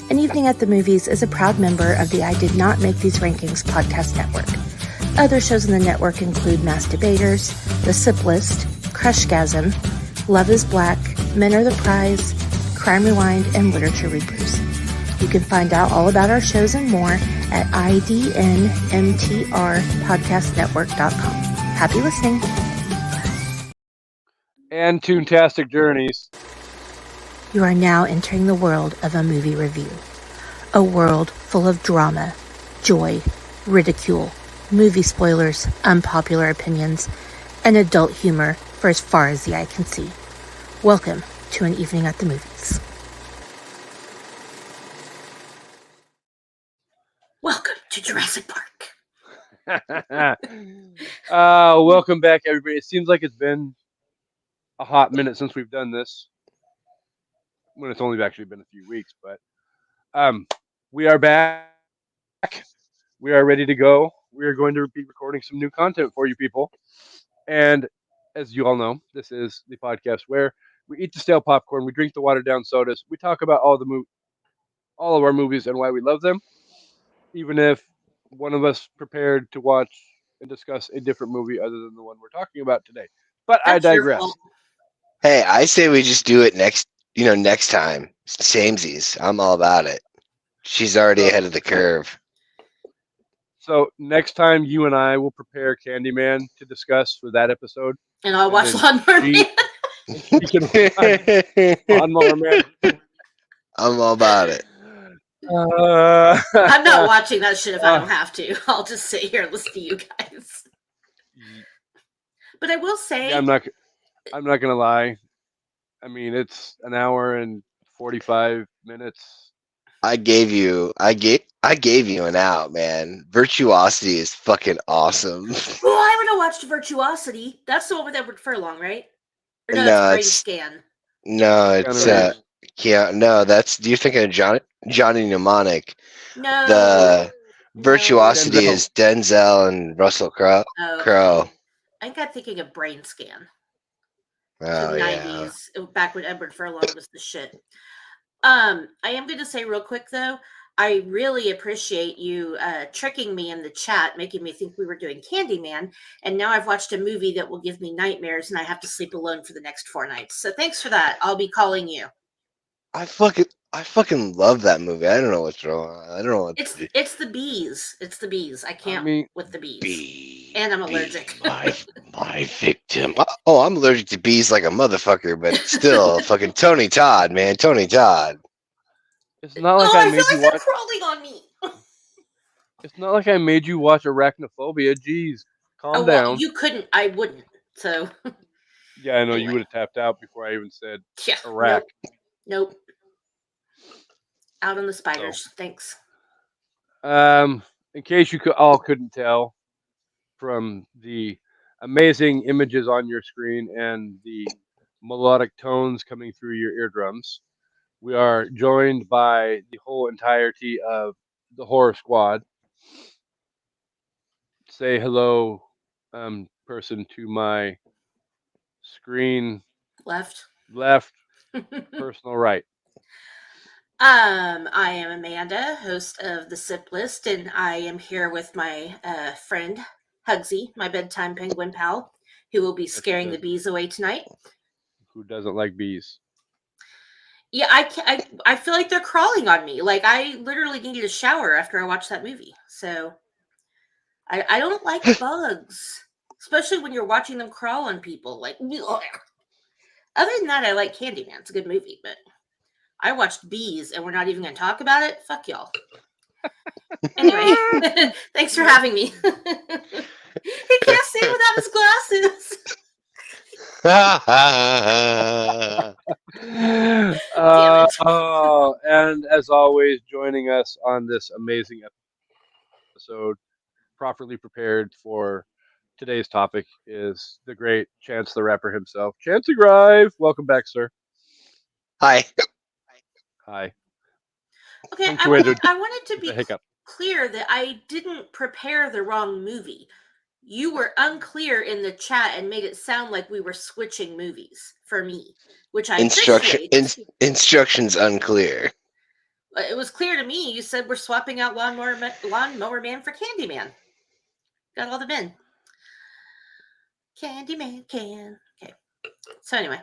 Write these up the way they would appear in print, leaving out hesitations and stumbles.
An Evening at the Movies is a proud member of the I Did Not Make These Rankings podcast network. Other shows in the network include Mass Debaters, The Sip List, Crushgasm, Love is Black, Men Are the Prize, Crime Rewind, and Literature Reapers. You can find out all about our shows and more at idnmtrpodcastnetwork.com. Happy listening. And Toontastic Journeys. You are now entering the world of a movie review. A world full of drama, joy, ridicule, movie spoilers, unpopular opinions, and adult humor for as far as the eye can see. Welcome to An Evening at the Movies. Welcome to Jurassic Park. Welcome back, everybody. It seems like it's been a hot minute since we've done this. When it's only actually been a few weeks, but we are back. We are ready to go. We are going to be recording some new content for you people. And as you all know, this is the podcast where we eat the stale popcorn, we drink the watered down sodas, we talk about all of our movies and why we love them, even if one of us prepared to watch and discuss a different movie other than the one we're talking about today. But I digress. Hey, I say we just do it next time. Samesies. I'm all about it. She's already ahead of the curve. So next time you and I will prepare Candyman to discuss for that episode. And I'll watch Lawnmower Man. Lawnmower Man. I'm all about it. I'm not watching that shit if I don't have to. I'll just sit here and listen to you guys. But I will say, yeah, I'm not gonna lie. I mean, it's an hour and 45 minutes. I gave you an out, man. Virtuosity is fucking awesome. Well, I would have watched Virtuosity. That's the one with Edward Furlong, right? Or no, that's Brain Scan. No, it's that's you're thinking of Johnny Mnemonic. No. The Virtuosity is Denzel and Russell Crowe. I think I'm thinking of Brain Scan. Oh, the 90s, back when Edward Furlong was the shit. I am going to say real quick, though, I really appreciate you tricking me in the chat, making me think we were doing Candyman, and now I've watched a movie that will give me nightmares, and I have to sleep alone for the next 4 nights. So thanks for that. I'll be calling you. I fucking love that movie. I don't know what's wrong. I don't know what. It's the bees. It's the bees. I can't with the bees. And I'm allergic. My victim. Oh, I'm allergic to bees like a motherfucker, but still, fucking Tony Todd, man. Tony Todd. It's not like I made feel you like watch. They're crawling on me. It's not like I made you watch Arachnophobia. Jeez, calm down. Well, you couldn't. I wouldn't. So. Yeah, I know you would have tapped out before I even said Iraq. Nope. Out on the spiders. Thanks. In case you all couldn't tell from the amazing images on your screen and the melodic tones coming through your eardrums, we are joined by the whole entirety of the horror squad. Say hello, person to my screen left, personal right. I am Amanda, host of The Sip List, and I am here with my friend Hugsy, my bedtime penguin pal, who will be scaring the bees away tonight. Who doesn't like bees? Yeah, I feel like they're crawling on me. Like, I literally needed a shower after I watched that movie. So, I don't like bugs, especially when you're watching them crawl on people. Like, ugh. Other than that, I like Candyman. It's a good movie, but I watched bees, and we're not even going to talk about it? Fuck y'all. Anyway, thanks for having me. He can't see without his glasses. And as always, joining us on this amazing episode, properly prepared for today's topic, is the great Chance the Rapper himself, Chance the Grive. Welcome back, sir. Hi. Okay, I wanted to be clear that I didn't prepare the wrong movie. You were unclear in the chat and made it sound like we were switching movies for me, which I appreciate. Instructions unclear. It was clear to me. You said we're swapping out Lawnmower Man for Candyman. Got all the men. Candyman can. Okay. So anyway,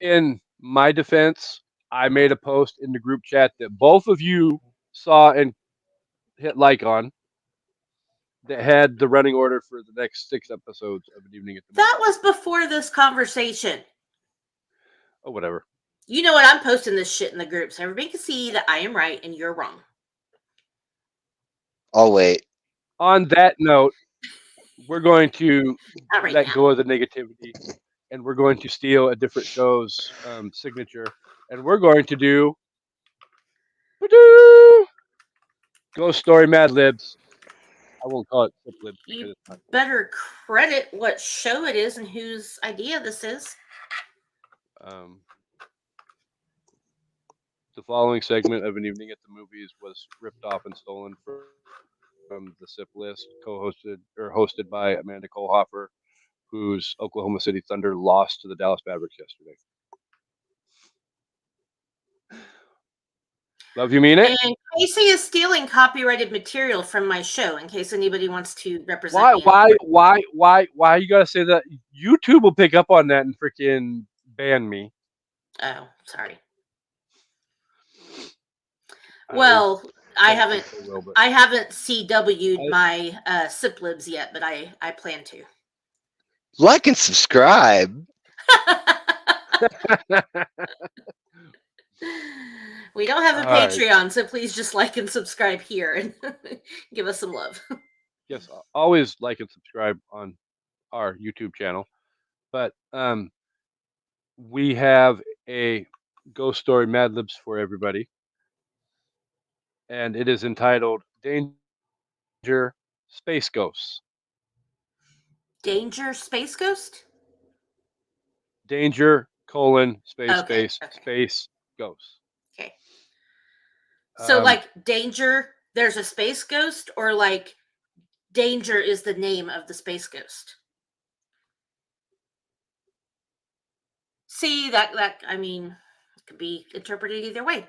In my defense, I made a post in the group chat that both of you saw and hit like on that had the running order for the next 6 episodes of An Evening at the that Movies. was before this conversation. Oh, whatever. You know what? I'm posting this shit in the group so everybody can see that I am right and you're wrong. I'll wait. On that note, we're going to Not right let now. go of the negativity, and we're going to steal a different show's signature, and we're going to do Ghost Story Mad Libs. I won't call it Sip Libs because You it's not. better credit what show it is and whose idea this is. The following segment of An Evening at the Movies was ripped off and stolen from the SIP list, hosted by Amanda Kohlhofer, whose Oklahoma City Thunder lost to the Dallas Mavericks yesterday. Love you, mean it. And Casey is stealing copyrighted material from my show in case anybody wants to represent me. Why you gotta say that? YouTube will pick up on that and freaking ban me. Oh, sorry. Well, I haven't CW'd my SIP libs yet, but I plan to. Like and subscribe. We don't have a All right. Patreon, so please just like and subscribe here and give us some love. Yes, always like and subscribe on our YouTube channel. But we have a ghost story Mad Libs for everybody, and it is entitled Danger Space Ghosts. Danger Space Ghost? Danger, space, Okay. space, ghosts. Okay. So like danger, there's a space ghost, or like danger is the name of the space ghost? See, that I mean, it could be interpreted either way.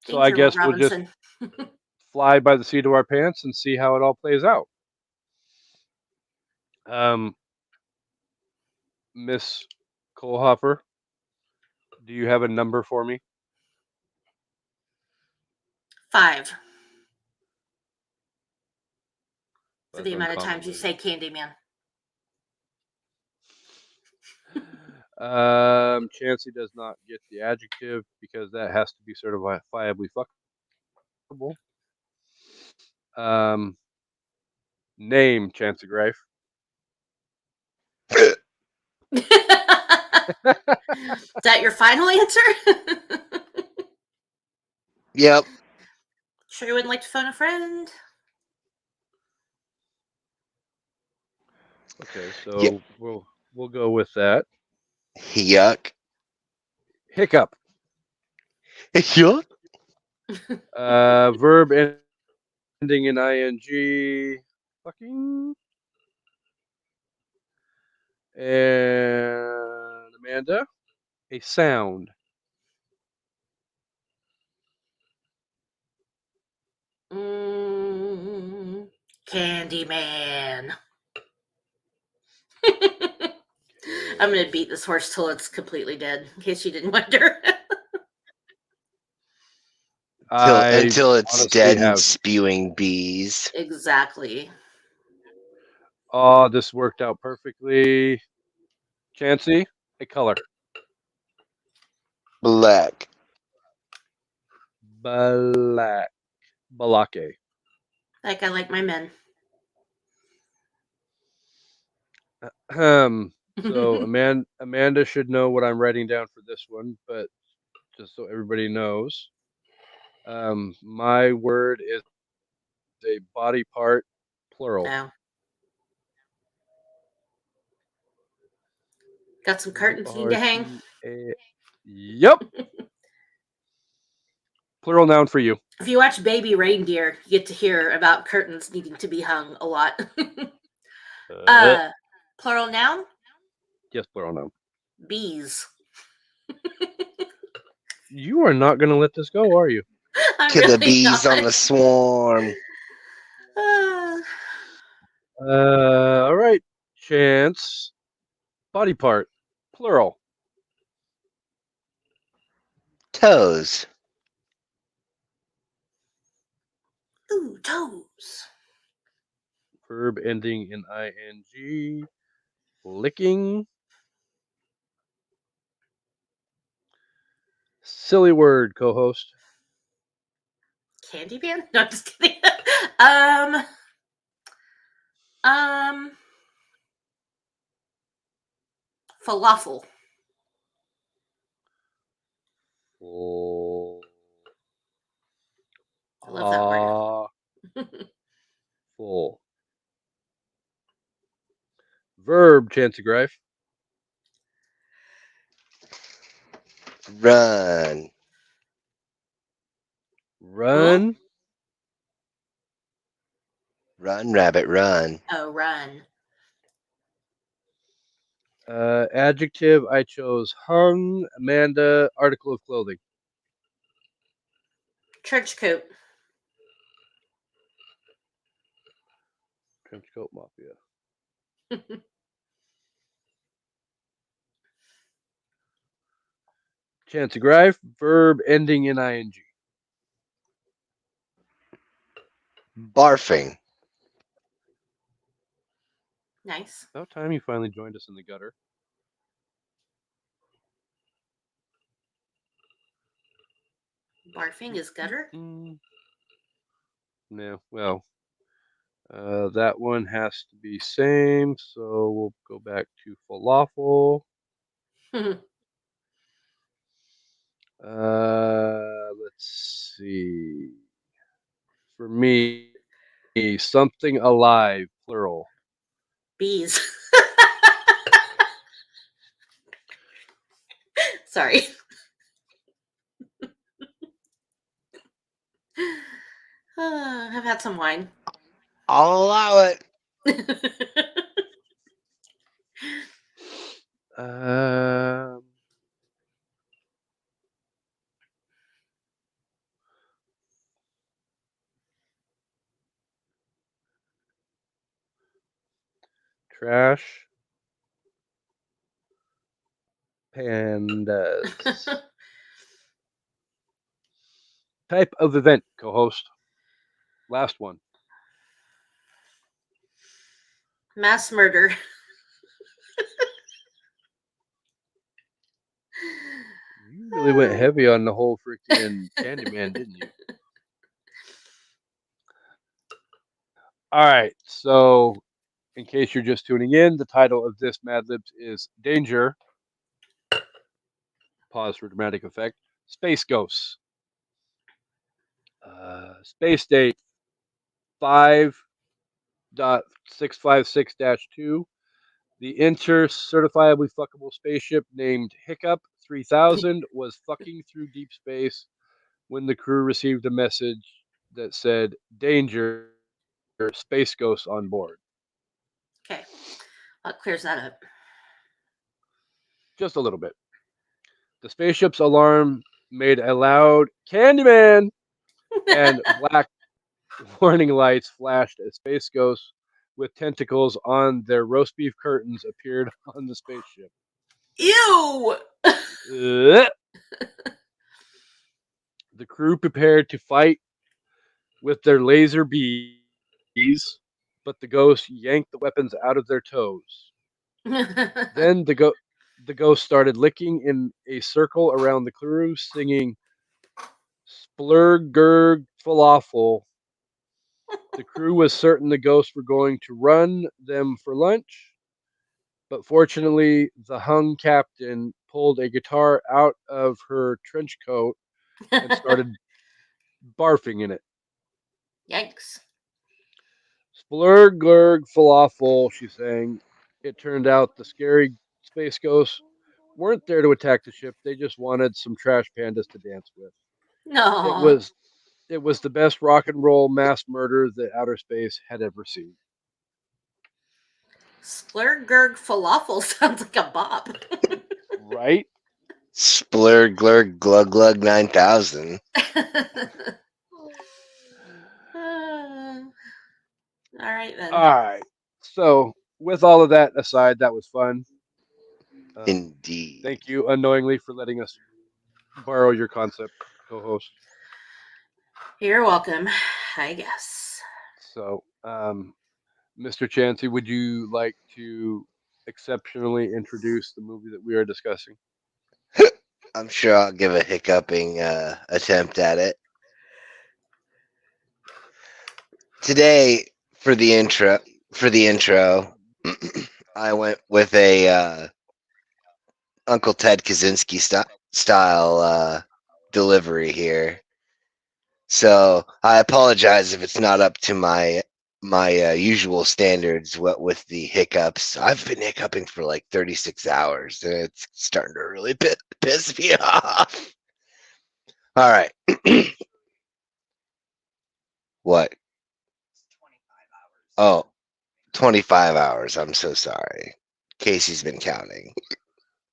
So I Danger, guess Will we'll just Robinson. fly by the seat of our pants and see how it all plays out. Miss Kohlhofer, do you have a number for me? 5. For That's the amount of uncommon, times you lady. say Candyman. Chansey does not get the adjective because that has to be certifiably fuckable. Name Chansey Grafe. Is that your final answer? Yep. Sure you wouldn't like to phone a friend? Okay, so we'll go with that. Yuck. Hiccup. Yuck. Verb ending in ing. Fucking. And Amanda, a sound. Candyman. I'm gonna beat this horse till it's completely dead, in case you didn't wonder. Until it's dead and have. spewing bees. Exactly. Oh, this worked out perfectly. Chansey, a color. Black. Black. Balake. Like I like my men. So Amanda should know what I'm writing down for this one, but just so everybody knows, my word is a body part plural. No. Got some curtains you need to hang? Yep. Plural noun for you. If you watch Baby Reindeer, you get to hear about curtains needing to be hung a lot. Uh, uh, plural noun, yes, plural noun. bees. You are not going to let this go, are you? I'm To the really bees not. on the swarm. Uh, All right. Chance. Body part. Plural. Toes. ooh, toes. Verb ending in ing. Licking. Silly word, co-host. Candyman? No, I'm just kidding. um, um, falafel. Full. I love that word. Full. Verb, Chance of Grife. Run. Huh? Run. Run, rabbit, run. Oh, run. Adjective, I chose hung. Amanda, article of clothing. Trench coat. Trench coat mafia. Chance of Grife, verb ending in ing. Barfing. Nice. About time you finally joined us in the gutter. Barfing is gutter. No, well, that one has to be same, so we'll go back to falafel. Let's see. For me, something alive, plural. Bees. Sorry. I've had some wine. I'll allow it. Um, Trash pandas. Type of event, co-host. Last one. Mass murder. You really went heavy on the whole freaking Candyman, didn't you? All right. So, in case you're just tuning in, the title of this Mad Libs is Danger. Pause for dramatic effect. Space Ghosts. Space date 5.656-2. The inter-certifiably fuckable spaceship named Hiccup 3000 was fucking through deep space when the crew received a message that said, Danger, Space Ghosts on board. Okay. That clears that up. Just a little bit. The spaceship's alarm made a loud Candyman and black warning lights flashed as space ghosts with tentacles on their roast beef curtains appeared on the spaceship. Ew! Ugh. The crew prepared to fight with their laser bees, but the ghosts yanked the weapons out of their toes. Then the ghost started licking in a circle around the crew, singing Splurgurg Falafel. The crew was certain the ghosts were going to run them for lunch, but fortunately, the hung captain pulled a guitar out of her trench coat and started barfing in it. Yikes. Splurgurg Falafel, she sang. It turned out the scary space ghosts weren't there to attack the ship, they just wanted some trash pandas to dance with. It No. was it was the best rock and roll mass murder that outer space had ever seen. Splurgurg falafel sounds like a bop. Right? Splurg glurg glug glug 9000. All right All then. right. So, with all of that aside, that was fun. Indeed. Thank you unknowingly for letting us borrow your concept, co-host. You're welcome, I guess. So, Mr. Chansey, would you like to exceptionally introduce the movie that we are discussing? I'm sure I'll give a hiccuping attempt at it. Today for the intro, I went with a Uncle Ted Kaczynski style delivery here. So I apologize if it's not up to my usual standards. What with the hiccups, I've been hiccuping for like 36 hours, and it's starting to really piss me off. All right, what? Oh, 25 hours. I'm so sorry. Casey's been counting.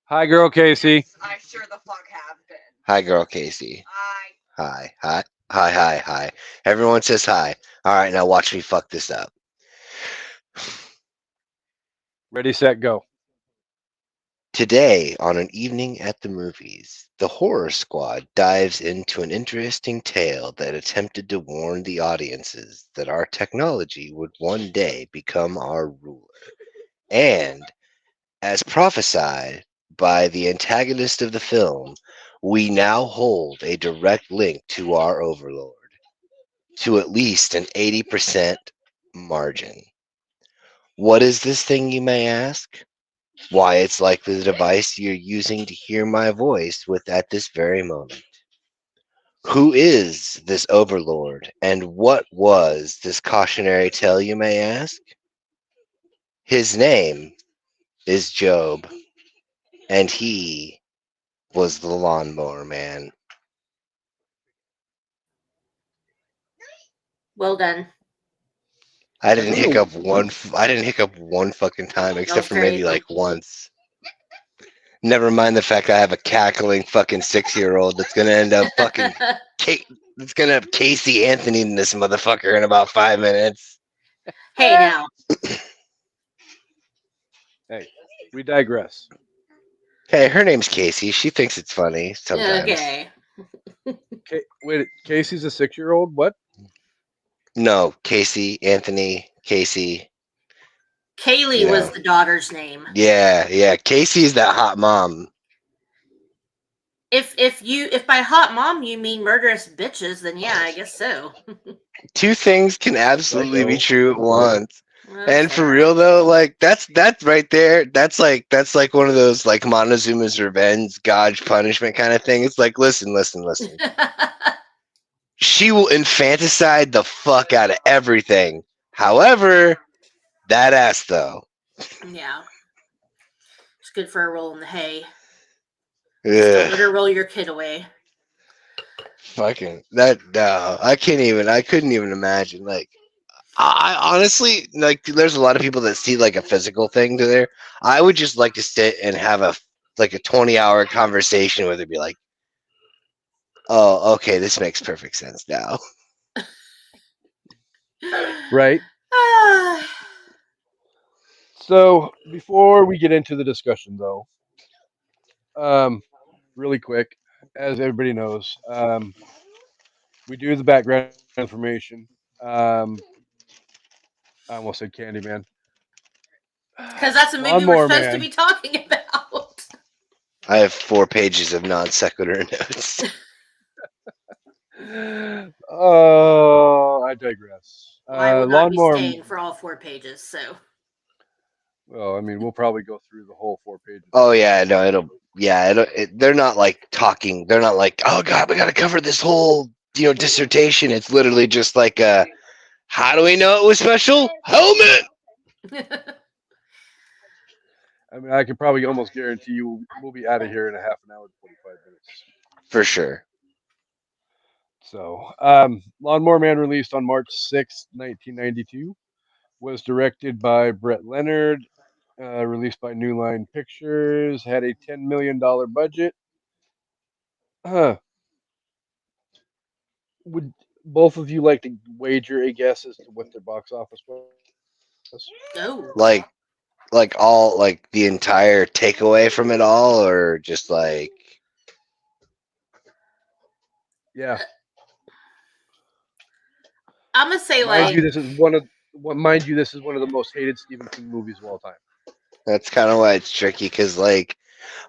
Hi, girl, Casey. I sure the fuck have been. Hi, girl, Casey. Hi, hi, hi, hi, hi. Everyone says hi. All right, now watch me fuck this up. Ready, set, go. Today, on an evening at the movies, the horror squad dives into an interesting tale that attempted to warn the audiences that our technology would one day become our ruler. And, as prophesied by the antagonist of the film, we now hold a direct link to our overlord, to at least an 80% margin. What is this thing, you may ask? Why, it's like the device you're using to hear my voice with at this very moment. Who is this overlord, and what was this cautionary tale, you may ask? His name is Job, and he was the lawnmower man. Well done. I I didn't don't know. hiccup I didn't hiccup one fucking time, That except was for maybe great. like once. Never mind the fact I have a cackling fucking 6-year-old that's gonna end up fucking that's gonna have Casey Anthony in this motherfucker in about 5 minutes. Hey now. Hey, we digress. Hey, her name's Casey. She thinks it's funny sometimes. Okay. Wait, Casey's a 6-year-old? What? No, Casey, Anthony, Casey. Kaylee You was know, the daughter's name. yeah. Casey's that hot mom. If by hot mom you mean murderous bitches, then yeah, I guess so. Two things can absolutely be Psycho. true at once. That's And for fair. real though, like that's right there. That's like one of those like Montezuma's revenge, God's punishment kind of thing. It's like, listen. She will infanticide the fuck out of everything. However, that ass though. Yeah. It's good for a roll in the hay. Just don't Ugh, let her roll your kid away. fucking that. No, I couldn't even imagine. Like, I honestly like. There's a lot of people that see like a physical thing to there. I would just like to sit and have a 20-hour conversation with her. Be like, oh, okay, this makes perfect sense now. Right. Ah, So, before we get into the discussion, though, um, really quick, as everybody knows, we do the background information. Um, I almost said Candyman. because that's a movie we're Lawnmower supposed to Man. be talking about. I have 4 pages of non sequitur notes. Oh, I digress. I will not be Lawnmower. staying for all 4 pages, so. Well, I mean, we'll probably go through the whole 4 pages. Oh yeah, no, they're not like talking. They're not like, oh god, we got to cover this whole dissertation. It's literally just like, how do we know it was special? Helmet I mean, I can probably almost guarantee you we'll be out of here in a half an hour to 45 minutes. for sure. Lawnmower Man released on March 6th, 1992, was directed by Brett Leonard, released by New Line Pictures, had a $10 million budget. Uh, would both of you like to wager a guess as to what their box office was? Oh, Like all like the entire takeaway from it all, or just like Yeah, I'm gonna say mind you, like this is one of mind you, this is one of the most hated Stephen King movies of all time. that's kind of why it's tricky because like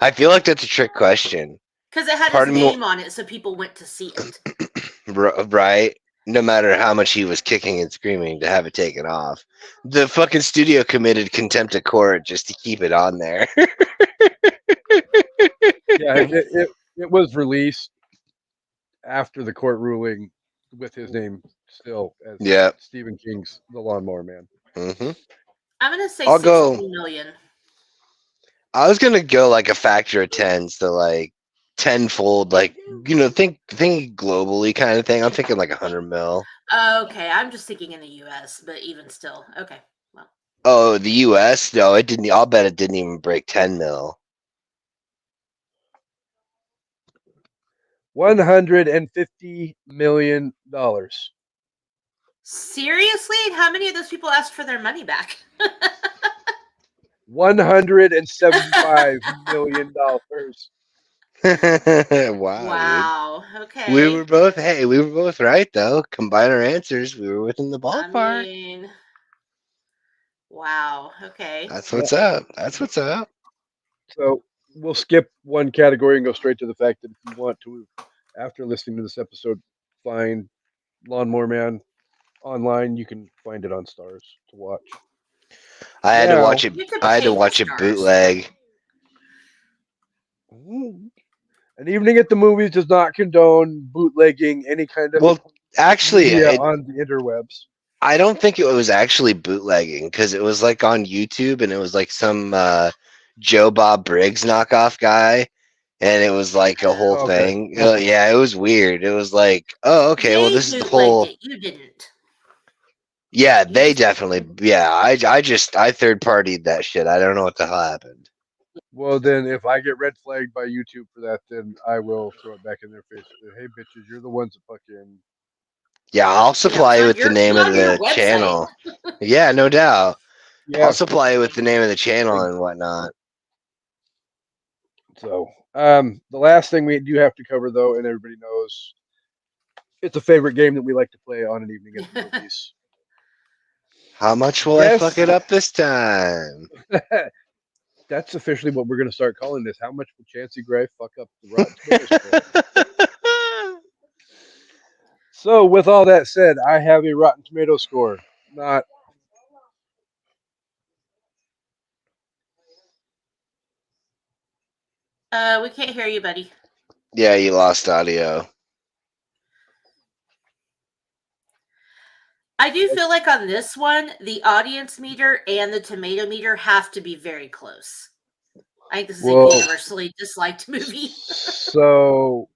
I feel like that's a trick question. because it had Part his of me, name on it, so people went to see it. right? No matter how much he was kicking and screaming to have it taken off, the fucking studio committed contempt of court just to keep it on there. Yeah, it was released after the court ruling with his name still as Yeah. Stephen King's The Lawnmower Man. hmm I'm gonna say I'll go. 16 million. I was gonna go like a factor of 10, so like tenfold, like think globally kind of thing. I'm thinking like 100 mil. Okay, I'm just thinking in the U.S., but even still, okay. Well, Oh, the U.S. No, it didn't. I'll bet it didn't even break 10 mil. $150 million. seriously, how many of those people asked for their money back? $175 million. Wow, dude. Wow. We were Okay. both. Hey, we were both right though. Combine our answers, we were within the I ballpark. mean, wow. Okay. That's Yeah. what's up. That's what's up. So we'll skip one category and go straight to the fact that if you want to, after listening to this episode, find Lawnmower Man online, you can find it on Stars to watch. I had to watch Now, it. You could I had to pay for watch it stars. bootleg. an evening at the movies does not condone bootlegging any kind of Well, actually, media on the interwebs. I don't think it was actually bootlegging because it was like on YouTube and it was like some Joe Bob Briggs knockoff guy, and it was like a whole Okay. thing. Yeah, it was weird. It was like, oh, okay, well, They this is the bootlegged whole. it. You didn't. Yeah, You they just definitely. Yeah, I third partied that shit. I don't know what the hell happened. Well, then, if I get red flagged by YouTube for that, then I will throw it back in their face. Hey, bitches, you're the ones that fucking. Yeah, I'll yeah, supply you with the put name it of on your the website. channel. Yeah, no doubt. I'll Yeah. supply you with the name of the channel Big. and whatnot. So, the last thing we do have to cover, though, and everybody knows, it's a favorite game that we like to play on an evening at the movies. How much will I fuck Guess it up this time? that's officially what we're going to start calling this. How much will Chancey Gray fuck up the Rotten Tomato score? So, with all that said, I have a Rotten Tomato score. Not We can't hear you, buddy. Yeah, you lost audio. I do feel like on this one, the audience meter and the tomato meter have to be very close. I think this is a well. universally disliked movie. So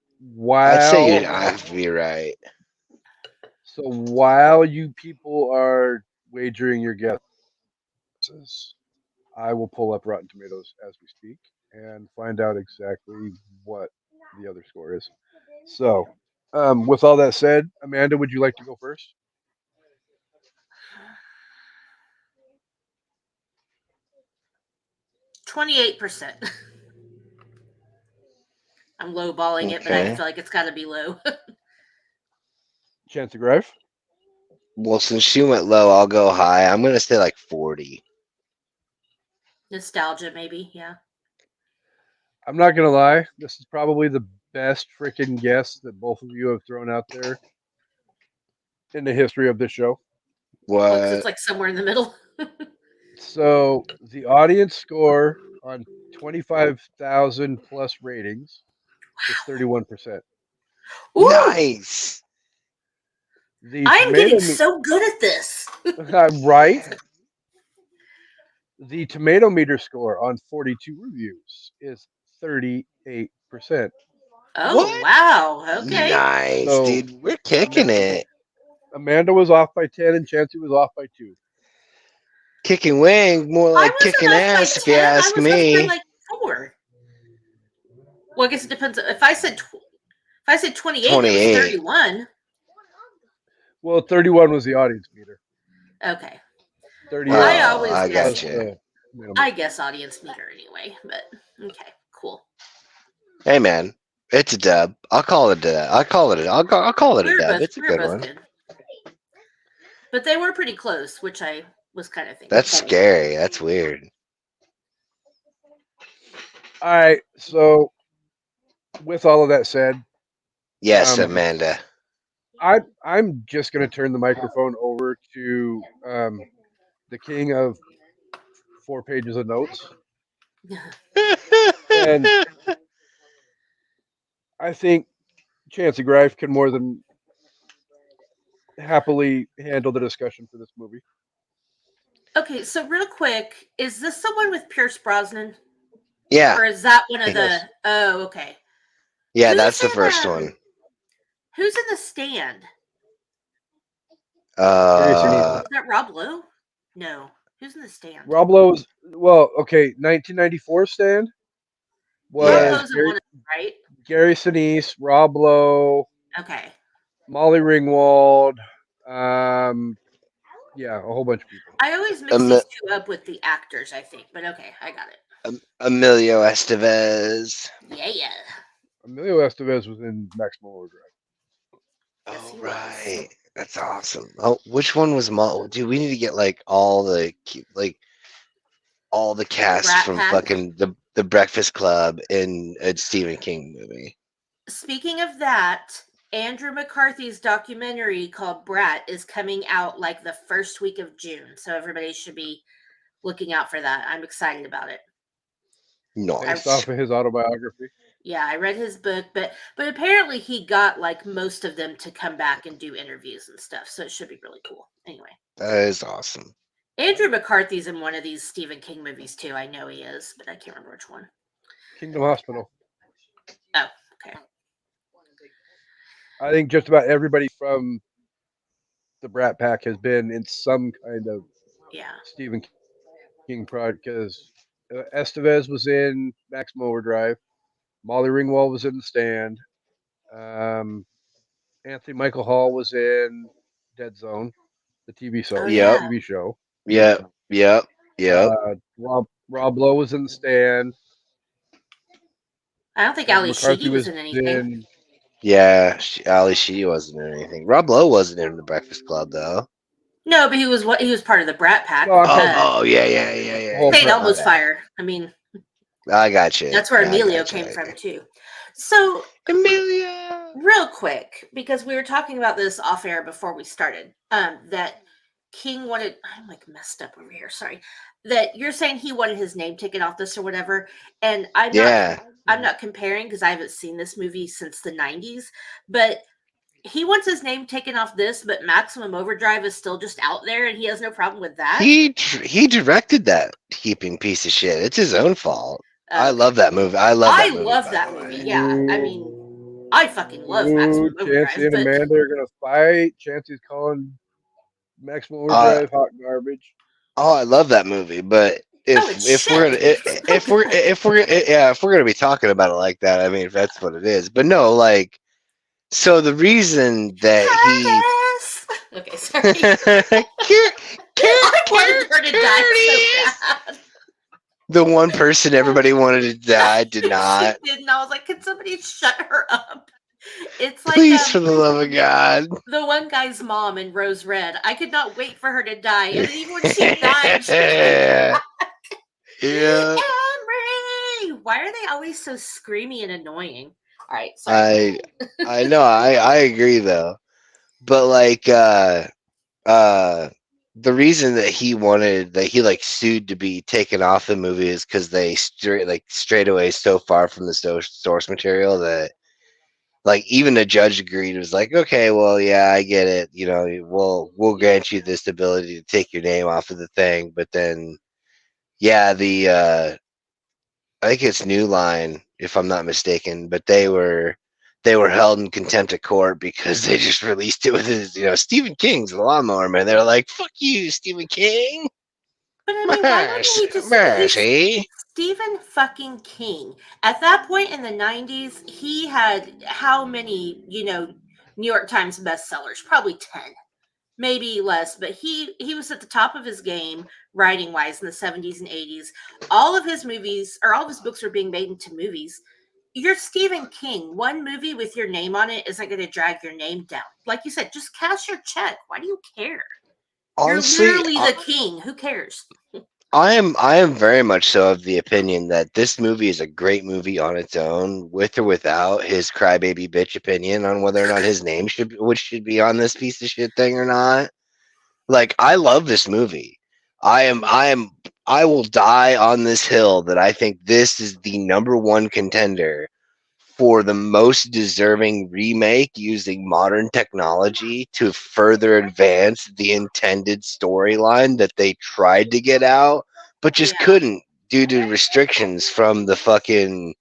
I'd say you while have to be right. while you people are wagering your guesses, I will pull up Rotten Tomatoes as we speak and find out exactly what the other score is. So, with all that said, Amanda, would you like to go first? 28%. I'm lowballing it, but I Okay. feel like it's got to be low. Chance of Grife? Well, since she went low, I'll go high. I'm gonna say like 40. Nostalgia, maybe. Yeah. I'm not gonna lie. This is probably the best freaking guess that both of you have thrown out there in the history of this show. Well, because it's What? like somewhere in the middle. So the audience score on 25,000 plus ratings is 31%. Ooh, Nice. The I am getting tomato so good at this. right? The tomato meter score on 42 reviews is 38%. Oh What? wow. Okay. Nice, So, dude. We're kicking it. Amanda was off by 10 and Chancey was off by 2. Kicking wing, more I like wasn't kicking off by ass, if you 10. I ask was off by me. like 4. Well, I guess it depends. If I said 28, it was 28. 31. Well, 31 was the audience meter. Okay. 38 I Oh, always I guess. was got you. the minimum. I guess audience meter anyway. But okay, cool. Hey, man, it's a dub. I'll call it a dub. I'll call it a dub. It's a We were good both one. good. But they were pretty close, which I was kind of thinking. That's scary. That's weird. All right. So, with all of that said, Yes, um, Amanda. I'm just going to turn the microphone over to the king of 4 pages of notes, and I think Chancey Greif can more than happily handle the discussion for this movie. Okay, so real quick, is this the one with Pierce Brosnan? Yeah, Or is that one of Yes. the Oh, okay. yeah, Who's that's the in first one. Who's in The Stand? Gary Sinise. Uh, Is that Rob Lowe? No. Who's in The Stand? Rob Lowe's, well, okay, 1994 stand Rob yeah. was Lowe's in one of them, right? Gary Sinise, Rob Lowe, Okay. Molly Ringwald, yeah, a whole bunch of people. I always mix Em- these two up with the actors, I think, but okay, I got it. Emilio Estevez. Yeah. Emilio Estevez was in Maximum Overdrive. Yes, Oh, he was. right. That's awesome. Oh, which one was Dude, we need to get like all the cast Rat from Pack. fucking the Breakfast Club in a Stephen King movie. Speaking of that, Andrew McCarthy's documentary called Brat is coming out like the first week of June, so everybody should be looking out for that. I'm excited about it. Based Nice. off of his autobiography. Yeah, I read his book, but apparently he got like most of them to come back and do interviews and stuff, so it should be really cool. Anyway, That is awesome. Andrew McCarthy's in one of these Stephen King movies too. I know he is, but I can't remember which one. Kingdom Hospital. Oh, okay. I think just about everybody from the Brat Pack has been in some kind of Yeah. Stephen King project because Estevez was in Maximum Overdrive, Molly Ringwald was in The Stand, Anthony Michael Hall was in Dead Zone, the TV show. Oh Yep. yeah. TV show. Yep. Rob Lowe was in The Stand. I don't think Andrew Ali McCarthy Sheedy was was in anything. in. Yeah. Ali Sheedy wasn't in anything. Rob Lowe wasn't in the Breakfast Club though. No, but he was part of the Brat Pack. No, I'm talking Oh, yeah. whole St. Brat Elmo's Pack. Fire. I mean, I got you. that's where I Emilio got you. came from too. So Emilia. real quick, because we were talking about this off air before we started, that King wanted, I'm like messed up over here, sorry, that you're saying he wanted his name taken off this or whatever, and I'm not comparing because I haven't seen this movie since the 90s, but he wants his name taken off this, but Maximum Overdrive is still just out there and he has no problem with that. He directed that heaping piece of shit. It's his own fault. I Okay. love that movie. I love that movie. love by that the movie. way. Yeah, I mean, I fucking love Maximum Overdrive. Chancey and But Amanda are gonna fight. Chancey's calling Maximum Uh, Overdrive hot garbage. Oh, I love that movie, but it's if we're gonna shit. It's so good. if we're gonna be talking about it like that, I mean, if that's what it is. But no, like, so the reason that he Curtis! Okay, sorry. I wanted her to die so bad. The one person everybody wanted to die did not. She didn't. I was like, can somebody shut her up? It's like Please, for the love of God. the one guy's mom in Rose Red. I could not wait for her to die, and even when she died, she came back. Yeah. Emery! Why are they always so screamy and annoying? All right, sorry. I know, I agree though. But like the reason that he like sued to be taken off the movie is because they straight away so far from the source material that like even the judge agreed. It was like, okay, well, yeah, I get it. You know, we'll grant you this ability to take your name off of the thing, but then yeah, the I think it's New Line, if I'm not mistaken, but they were they were held in contempt of court because they just released it with his, Stephen King's The Lawnmower Man. They're like, "Fuck you, Stephen King." But I mean, why wouldn't he just? He's Mercy. Stephen fucking King. At that point in the 90s, he had how many, New York Times bestsellers? Probably 10, maybe less, but he was at the top of his game writing wise in the 70s and 80s. All of his movies or all of his books are being made into movies. You're Stephen King. One movie with your name on it isn't going to drag your name down. Like you said, just cash your check. Why do you care? You're Honestly, literally the king. Who cares? I am very much so of the opinion that this movie is a great movie on its own, with or without his crybaby bitch opinion on whether or not his name should be on this piece of shit thing or not. Like, I love this movie. I will die on this hill that I think this is the number one contender for the most deserving remake using modern technology to further advance the intended storyline that they tried to get out, but just Yeah. couldn't due to restrictions from the fucking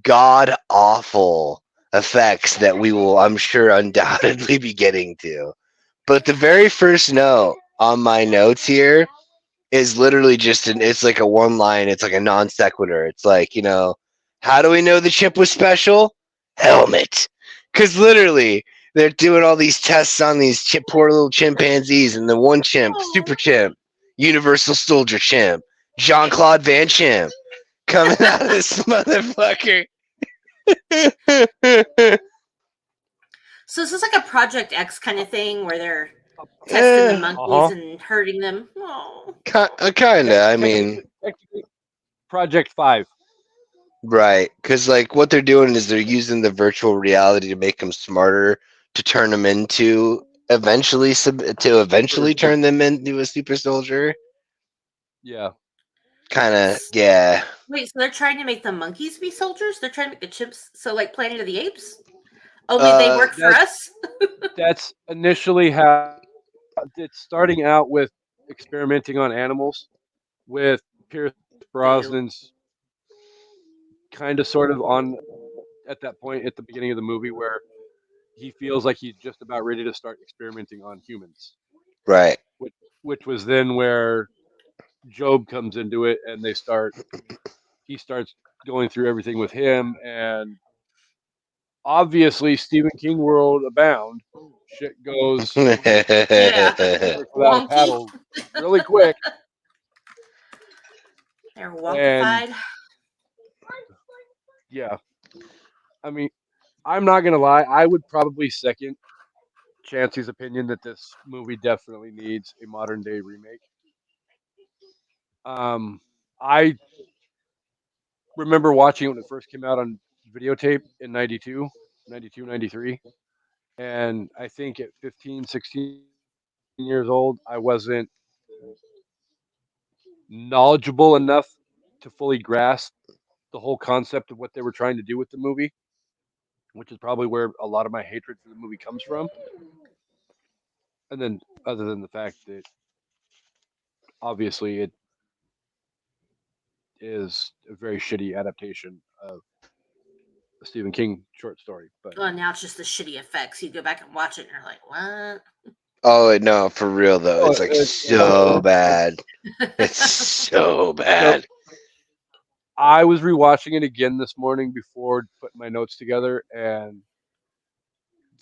god awful effects that we will, I'm sure, undoubtedly be getting to. But the very first note on my notes here is literally just it's like a one line, it's like a non sequitur. It's like, how do we know the chip was special? Helmet. Because literally, they're doing all these tests on these poor little chimpanzees, and the one chimp, super Oh. chimp, universal soldier chimp, Jean Claude Van Chimp, coming out of this motherfucker. So this is like a Project X kind of thing where they're testing the Eh, monkeys Uh-huh. and hurting them. Oh. kinda. I mean, Technically, Project 5. right, because like what they're doing is they're using the virtual reality to make them smarter, to turn them into eventually turn them into a super soldier. Yeah. Kind of, yeah. Wait, so they're trying to make the monkeys be soldiers? They're trying to make the chimps so like Planet of the Apes? Only they Uh, work for us? That's initially how it's starting out with experimenting on animals with Pierce Boo. Brosnan's kind of sort of on at that point at the beginning of the movie where he feels like he's just about ready to start experimenting on humans, right. which which was then where Job comes into it and he starts going through everything with him, and obviously Stephen King world abound. Shit goes Yeah. horse without a Wonky. paddle really quick, They're and wonkified. yeah, I mean, I'm not gonna lie, I would probably second Chancey's opinion that this movie definitely needs a modern day remake. I remember watching it when it first came out on videotape in 92, 92, 93. And I think at 15, 16 years old, I wasn't knowledgeable enough to fully grasp the whole concept of what they were trying to do with the movie, which is probably where a lot of my hatred for the movie comes from. And then, other than the fact that obviously it is a very shitty adaptation of a Stephen King short story, but Well, now it's just the shitty effects. You go back and watch it and you're like, what? Oh no, for real though, oh, it's like it's so awful. bad. It's so So bad. I was rewatching it again this morning before putting my notes together, and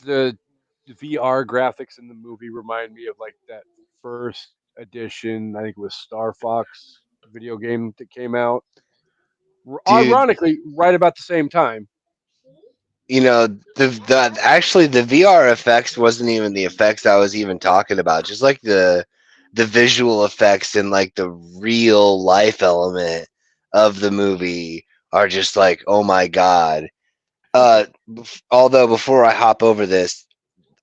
the VR graphics in the movie remind me of like that first edition. I think it was Star Fox video game that came out. Dude, Ironically, right about the same time. actually the VR effects wasn't even the effects I was even talking about. Just like the visual effects and like the real life element of the movie are just like, oh my god. Although before I hop over this,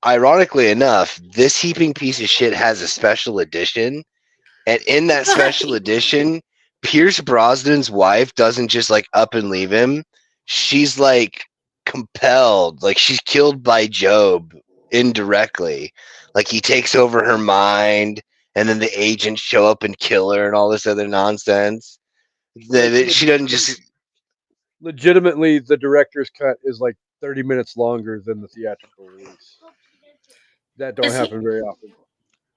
ironically enough, this heaping piece of shit has a special edition, and in that special Right. edition, Pierce Brosnan's wife doesn't just like up and leave him. She's like compelled, like she's killed by Job indirectly. Like he takes over her mind, and then the agents show up and kill her and all this other nonsense. Like She doesn't just. legitimately, the director's cut is like 30 minutes longer than the theatrical release. That don't Is he happen very often.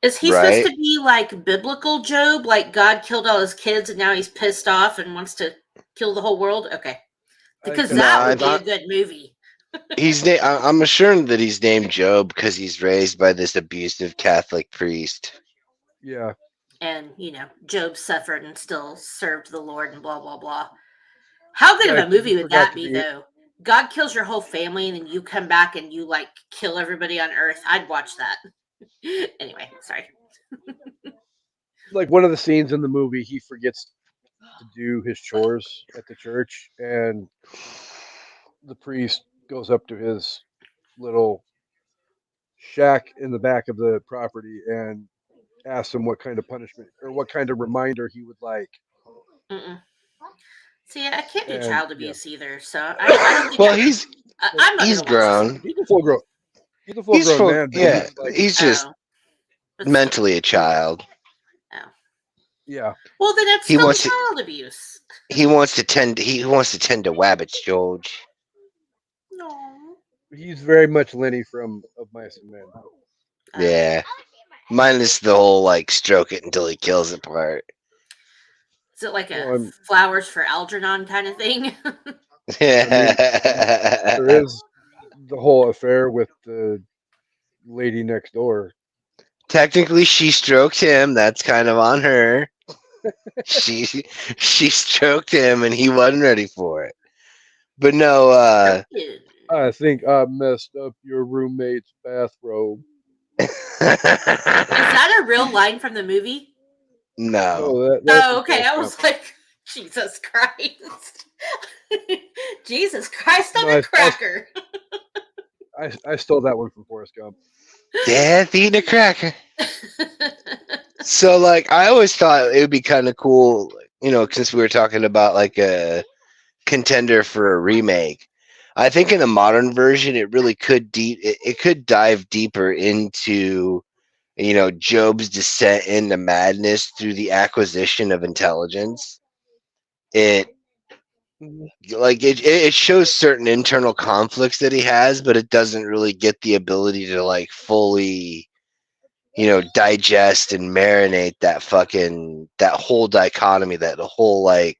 is he supposed Right? to be like biblical Job? Like God killed all his kids and now he's pissed off and wants to kill the whole world? Okay. I think Because that's that Nah, would true. be a good movie. I'm assured that he's named Job because he's raised by this abusive Catholic priest. Yeah. And, Job suffered and still served the Lord and blah, blah, blah. How good Guys, of a movie you would forgot that to be, be though? God kills your whole family and then you come back and you, like, kill everybody on Earth. I'd watch that. Anyway, sorry. like one of the scenes in the movie. He forgets to do his chores at the church, and the priest goes up to his little shack in the back of the property and asks him what kind of punishment or what kind of reminder he would like. Mm-mm. See, I can't do And child yeah, abuse either, so I don't think Well, he's like I'm not he's going to watch this grown. movie. He's a full grown man, but Yeah, he's like he's just Oh, but still. mentally a child. Oh. yeah, Well, then it's He still wants to child abuse. he wants to tend to wabbits, George. No. he's very much Lenny from Of Mice and Men. Yeah. Minus the whole like stroke it until he kills it part. Is it like Well, a flowers for Algernon kind of thing? I mean, there is the whole affair with the lady next door. Technically she stroked him, that's kind of on her. She she stroked him and he wasn't ready for it. But no, Is I think I messed up your roommate's bathrobe. that a real line from the movie? no. No, that's Oh, from okay. I Forrest Gump. was like, Jesus Christ. Jesus Christ No, on a cracker. I stole that one from Forrest Gump. Death eating a cracker. So like I always thought it would be kind of cool, since we were talking about like a contender for a remake. I think in the modern version it really it could dive deeper into Job's descent into madness through the acquisition of intelligence. It it shows certain internal conflicts that he has, but it doesn't really get the ability to like fully digest and marinate that whole dichotomy, that the whole like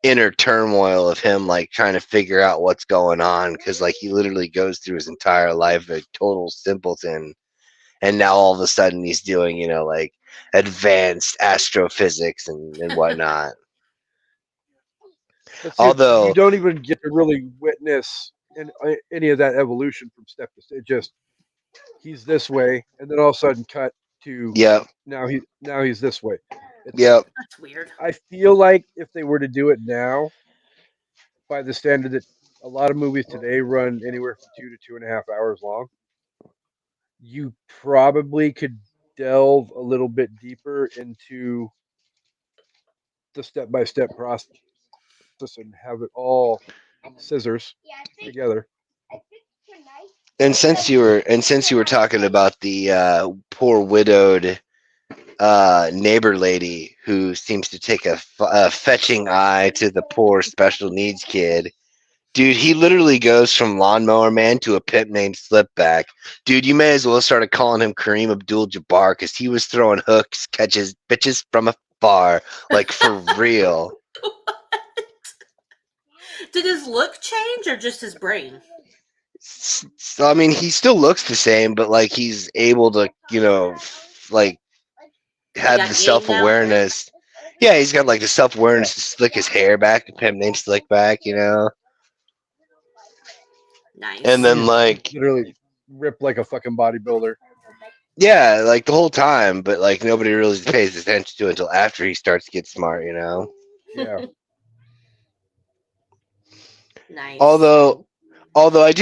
inner turmoil of him like trying to figure out what's going on, because like he literally goes through his entire life a total simpleton, and now all of a sudden he's doing like advanced astrophysics and whatnot. But see, you Although, don't even get to really witness any of that evolution from step to step. It just he's this way, and then all of a sudden cut to yep, now he's this way. It's yep. That's weird. I feel like if they were to do it now, by the standard that a lot of movies today run anywhere from 2 to 2.5 hours long, you probably could delve a little bit deeper into the step by step process and have it all scissors together. And since you were talking about the poor widowed neighbor lady who seems to take a fetching eye to the poor special needs kid. Dude, he literally goes from Lawnmower Man to a pimp named Slipback. Dude, you may as well started calling him Kareem Abdul-Jabbar, because he was throwing hooks, catches bitches from afar, like for real. Did his look change or just his brain? So I mean, he still looks the same, but like he's able to, like He have the got game now? self-awareness. Yeah, he's got like the self-awareness to slick his hair back, a pimp named Slickback, and Nice. then He's like literally ripped like a fucking bodybuilder. yeah, like the whole time, but like nobody really pays attention to it until after he starts to get smart, Yeah, Nice. Although I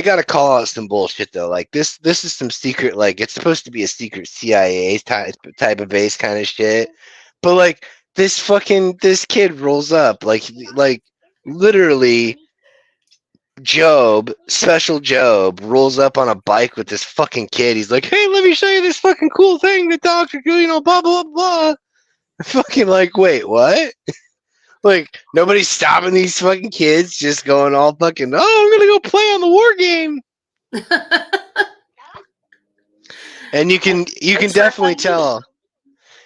gotta call out some bullshit though. Like this is some secret, like it's supposed to be a secret CIA type of base kind of shit, but like this kid rolls up like literally Special Job rolls up on a bike with this fucking kid. He's like, "Hey, let me show you this fucking cool thing the doctor, blah blah blah." Fucking like, wait, what? Like nobody's stopping these fucking kids, just going all fucking. Oh, I'm gonna go play on the war game, and you can Looks for a definitely fun movie. tell.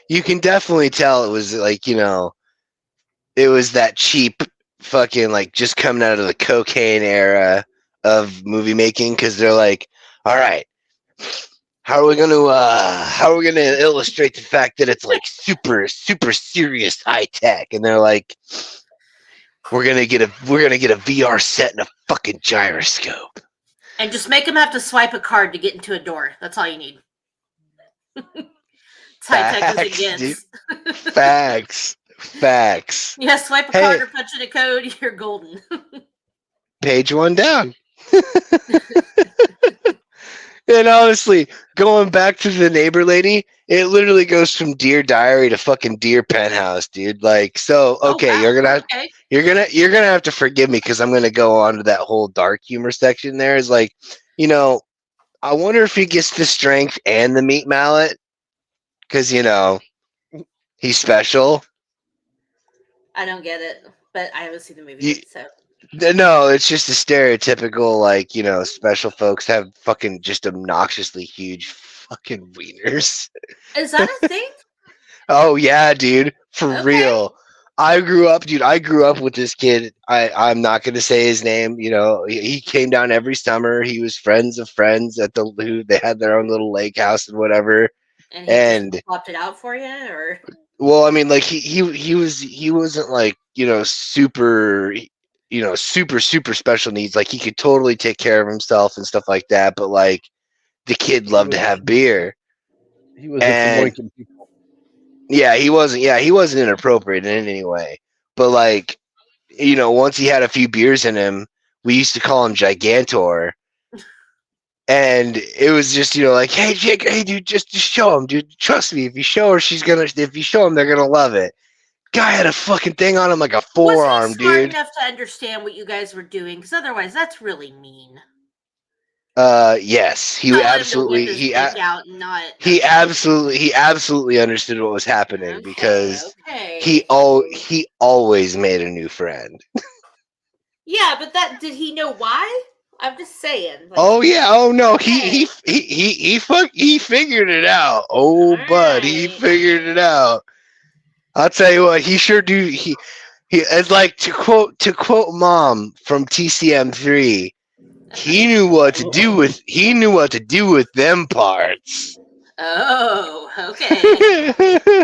You can definitely tell it was like it was that cheap fucking like just coming out of the cocaine era of movie making because they're like, all right, how are we gonna illustrate the fact that it's like super serious high tech? And they're like, we're gonna get a VR set and a fucking gyroscope. And just make them have to swipe a card to get into a door. That's all you need. It's high tech as it Facts, dude. gets. Facts. Yeah, swipe a Hey. card or punch in a code, you're golden. Page one down. And honestly, going back to the neighbor lady, it literally goes from Dear Diary to fucking Dear Penthouse, dude. Like, so okay, Oh, wow. you're gonna have to forgive me because I'm gonna go on to that whole dark humor section. There is like, I wonder if he gets the strength and the meat mallet because he's special. I don't get it, but I haven't seen the movie, You, so No, it's just a stereotypical, like, special folks have fucking just obnoxiously huge fucking wieners. is that a thing? Oh, yeah, dude. For Okay. real. I grew up with this kid. I'm not going to say his name. He came down every summer. He was friends of friends they had their own little lake house and whatever. And he And just popped it out for you, or well, I mean, like he wasn't like super super special needs. Like he could totally take care of himself and stuff like that. But like the kid loved to have beer. He was with some And Lincoln people. yeah, he wasn't inappropriate in any way. But like once he had a few beers in him, we used to call him Gigantor. And it was just, like, hey, Jake, hey, dude, just show him, dude. Trust me, if you show him, they're gonna love it. Guy had a fucking thing on him like a forearm, was he smart dude. enough to understand what you guys were doing? Because otherwise, that's really mean. Yes, he Don't let him to absolutely whip his dick out and not. he absolutely understood what was happening because he always made a new friend. Yeah, but did he know why? I'm just saying. Like, Oh yeah, oh no, okay. he figured it out. Oh, bud, he Alright. figured it out. I'll tell you what, he sure do. He it's like to quote Mom from TCM3. He knew what to do with them parts. Oh, okay.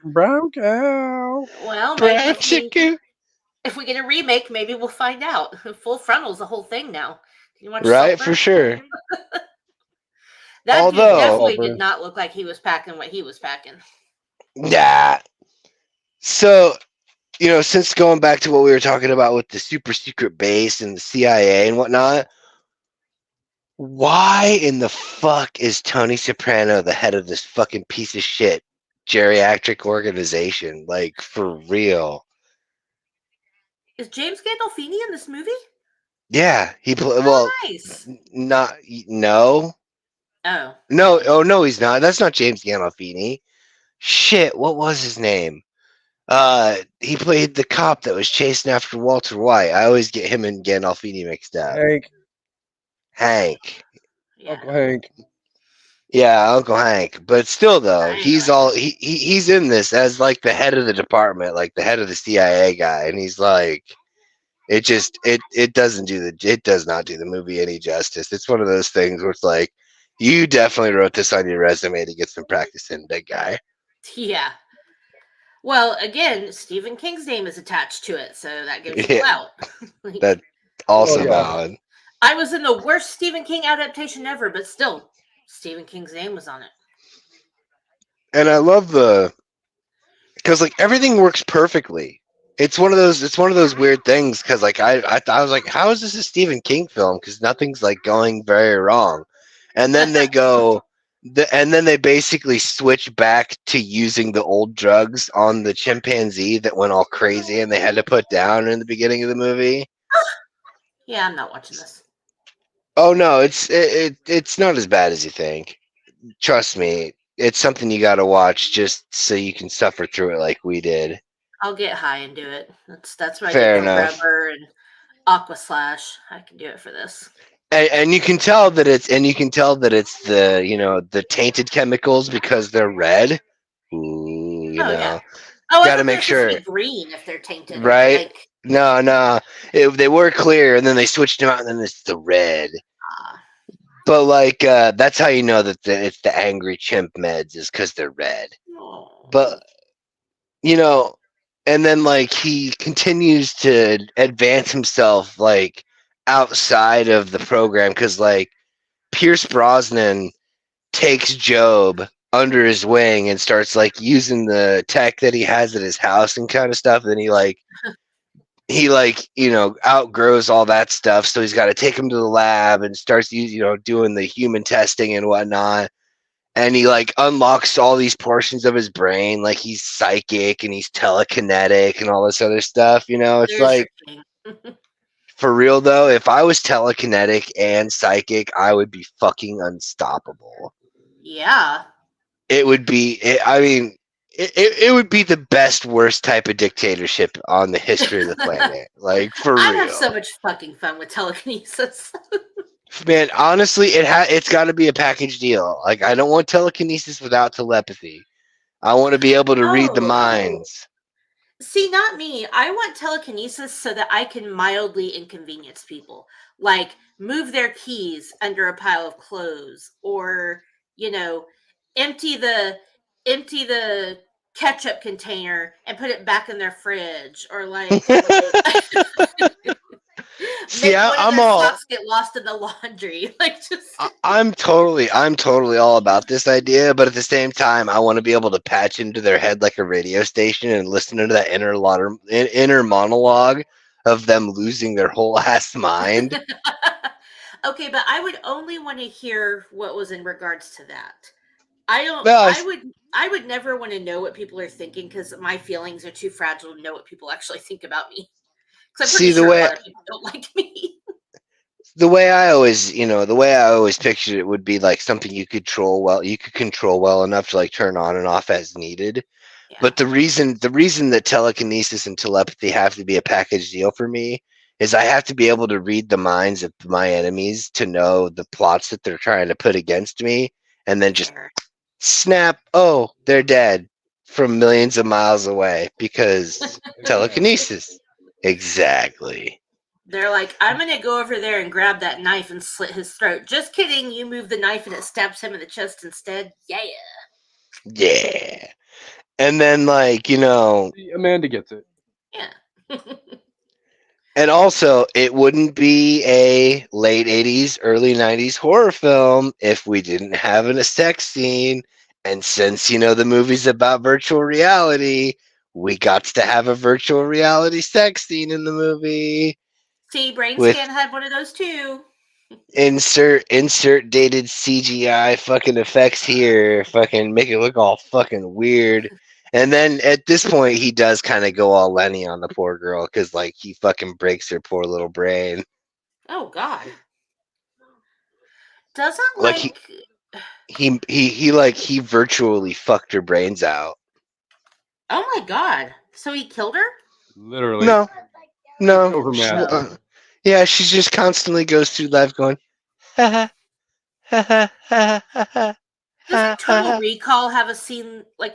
Brown cow. Well, maybe Brown chicken. if we get a remake, maybe we'll find out. Full Frontal's the whole thing now. Can you watch Right, Saltburn? for sure. That Although- dude definitely Saltburn. did not look like he was packing what he was packing. Nah. So, since going back to what we were talking about with the super secret base and the CIA and whatnot, why in the fuck is Tony Soprano the head of this fucking piece of shit geriatric organization? Like, for real. Is James Gandolfini in this movie? Yeah, he played. Oh, Well, nice. not no, Oh, no. Oh no, he's not. That's not James Gandolfini. Shit, what was his name? He played the cop that was chasing after Walter White. I always get him and Gandolfini mixed up. Hank. yeah. Uncle Hank. Yeah, Uncle Hank. But still, though, Right, he's right. all he's in this as like the head of the department, like the head of the CIA guy, and he's like, it does not do the movie any justice. It's one of those things where it's like, you definitely wrote this on your resume to get some practice in, big guy. Yeah. Well, again, Stephen King's name is attached to it, so that gives you Yeah. clout. Like, That also Oh, yeah. valid. I was in the worst Stephen King adaptation ever, but still, Stephen King's name was on it. And I love because like everything works perfectly. It's one of those weird things because like I was like, how is this a Stephen King film? Because nothing's like going very wrong, and then they go, and then they basically switch back to using the old drugs on the chimpanzee that went all crazy and they had to put down in the beginning of the movie. Yeah, I'm not watching this. Oh no, it's not as bad as you think. Trust me, it's something you got to watch just so you can suffer through it like we did. I'll get high and do it. That's what I did Fair for enough. Rubber and Aqua Slash. I can do it for this. And you can tell that it's the tainted chemicals because they're red. Ooh, Oh yeah. Oh, I got to thought they make were supposed to sure, be green if they're tainted. right? Like, No, they were clear, and then they switched them out, and then it's the red. ah, But that's how you know that it's the angry chimp meds is because they're red. oh. But you know, and then he continues to advance himself outside of the program because Pierce Brosnan takes Job under his wing and starts using the tech that he has at his house and kind of stuff. And then he outgrows all that stuff, so he's got to take him to the lab and starts doing the human testing and whatnot. And he unlocks all these portions of his brain, like he's psychic and he's telekinetic and all this other stuff. It's There's your king. for real though, if I was telekinetic and psychic, I would be fucking unstoppable. Yeah. It would be I mean it would be the best worst type of dictatorship on the history of the planet. Like for I'd have so real. much fucking fun with telekinesis. Man, honestly, it's got to be a package deal. Like I don't want telekinesis without telepathy. I want to be able to read the Oh. minds. See, not me. I want telekinesis so that I can mildly inconvenience people. Like move their keys under a pile of clothes or, you know, empty the empty the ketchup container and put it back in their fridge or like See, make one of I'm their all socks get lost in the laundry. Like just I'm totally all about this idea, but at the same time, I want to be able to patch into their head like a radio station and listen to that inner monologue of them losing their whole ass mind. Okay, but I would only want to hear what was in regards to that. I don't. No, I would never want to know what people are thinking because my feelings are too fragile to know what people actually think about me. Because I'm pretty see sure a lot of people don't like me. the way I always pictured it would be like something you could control well enough to turn on and off as needed. Yeah, But the reason that telekinesis and telepathy have to be a package deal for me is I have to be able to read the minds of my enemies to know the plots that they're trying to put against me, and then just fair. snap, oh, they're dead from millions of miles away because telekinesis. Exactly. They're like, I'm gonna go over there and grab that knife and slit his throat. Just kidding. You move the knife and it stabs him in the chest instead. Yeah. Yeah. And then See, Amanda gets it. Yeah. and also, it wouldn't be a late 80s, early 90s horror film if we didn't have a sex scene. And since, the movie's about virtual reality, we got to have a virtual reality sex scene in the movie See, Brain with Scan had one of those too. insert dated CGI fucking effects here, fucking make it look all fucking weird. And then at this point, he does kind of go all Lenny on the poor girl because he fucking breaks her poor little brain. Oh God. Doesn't Like he like. he virtually fucked her brains out. Oh my God. So he killed her? Literally. No, no, Overmatched. yeah, she just constantly goes through life going, ha ha ha ha ha ha. Doesn't Total Recall have a scene like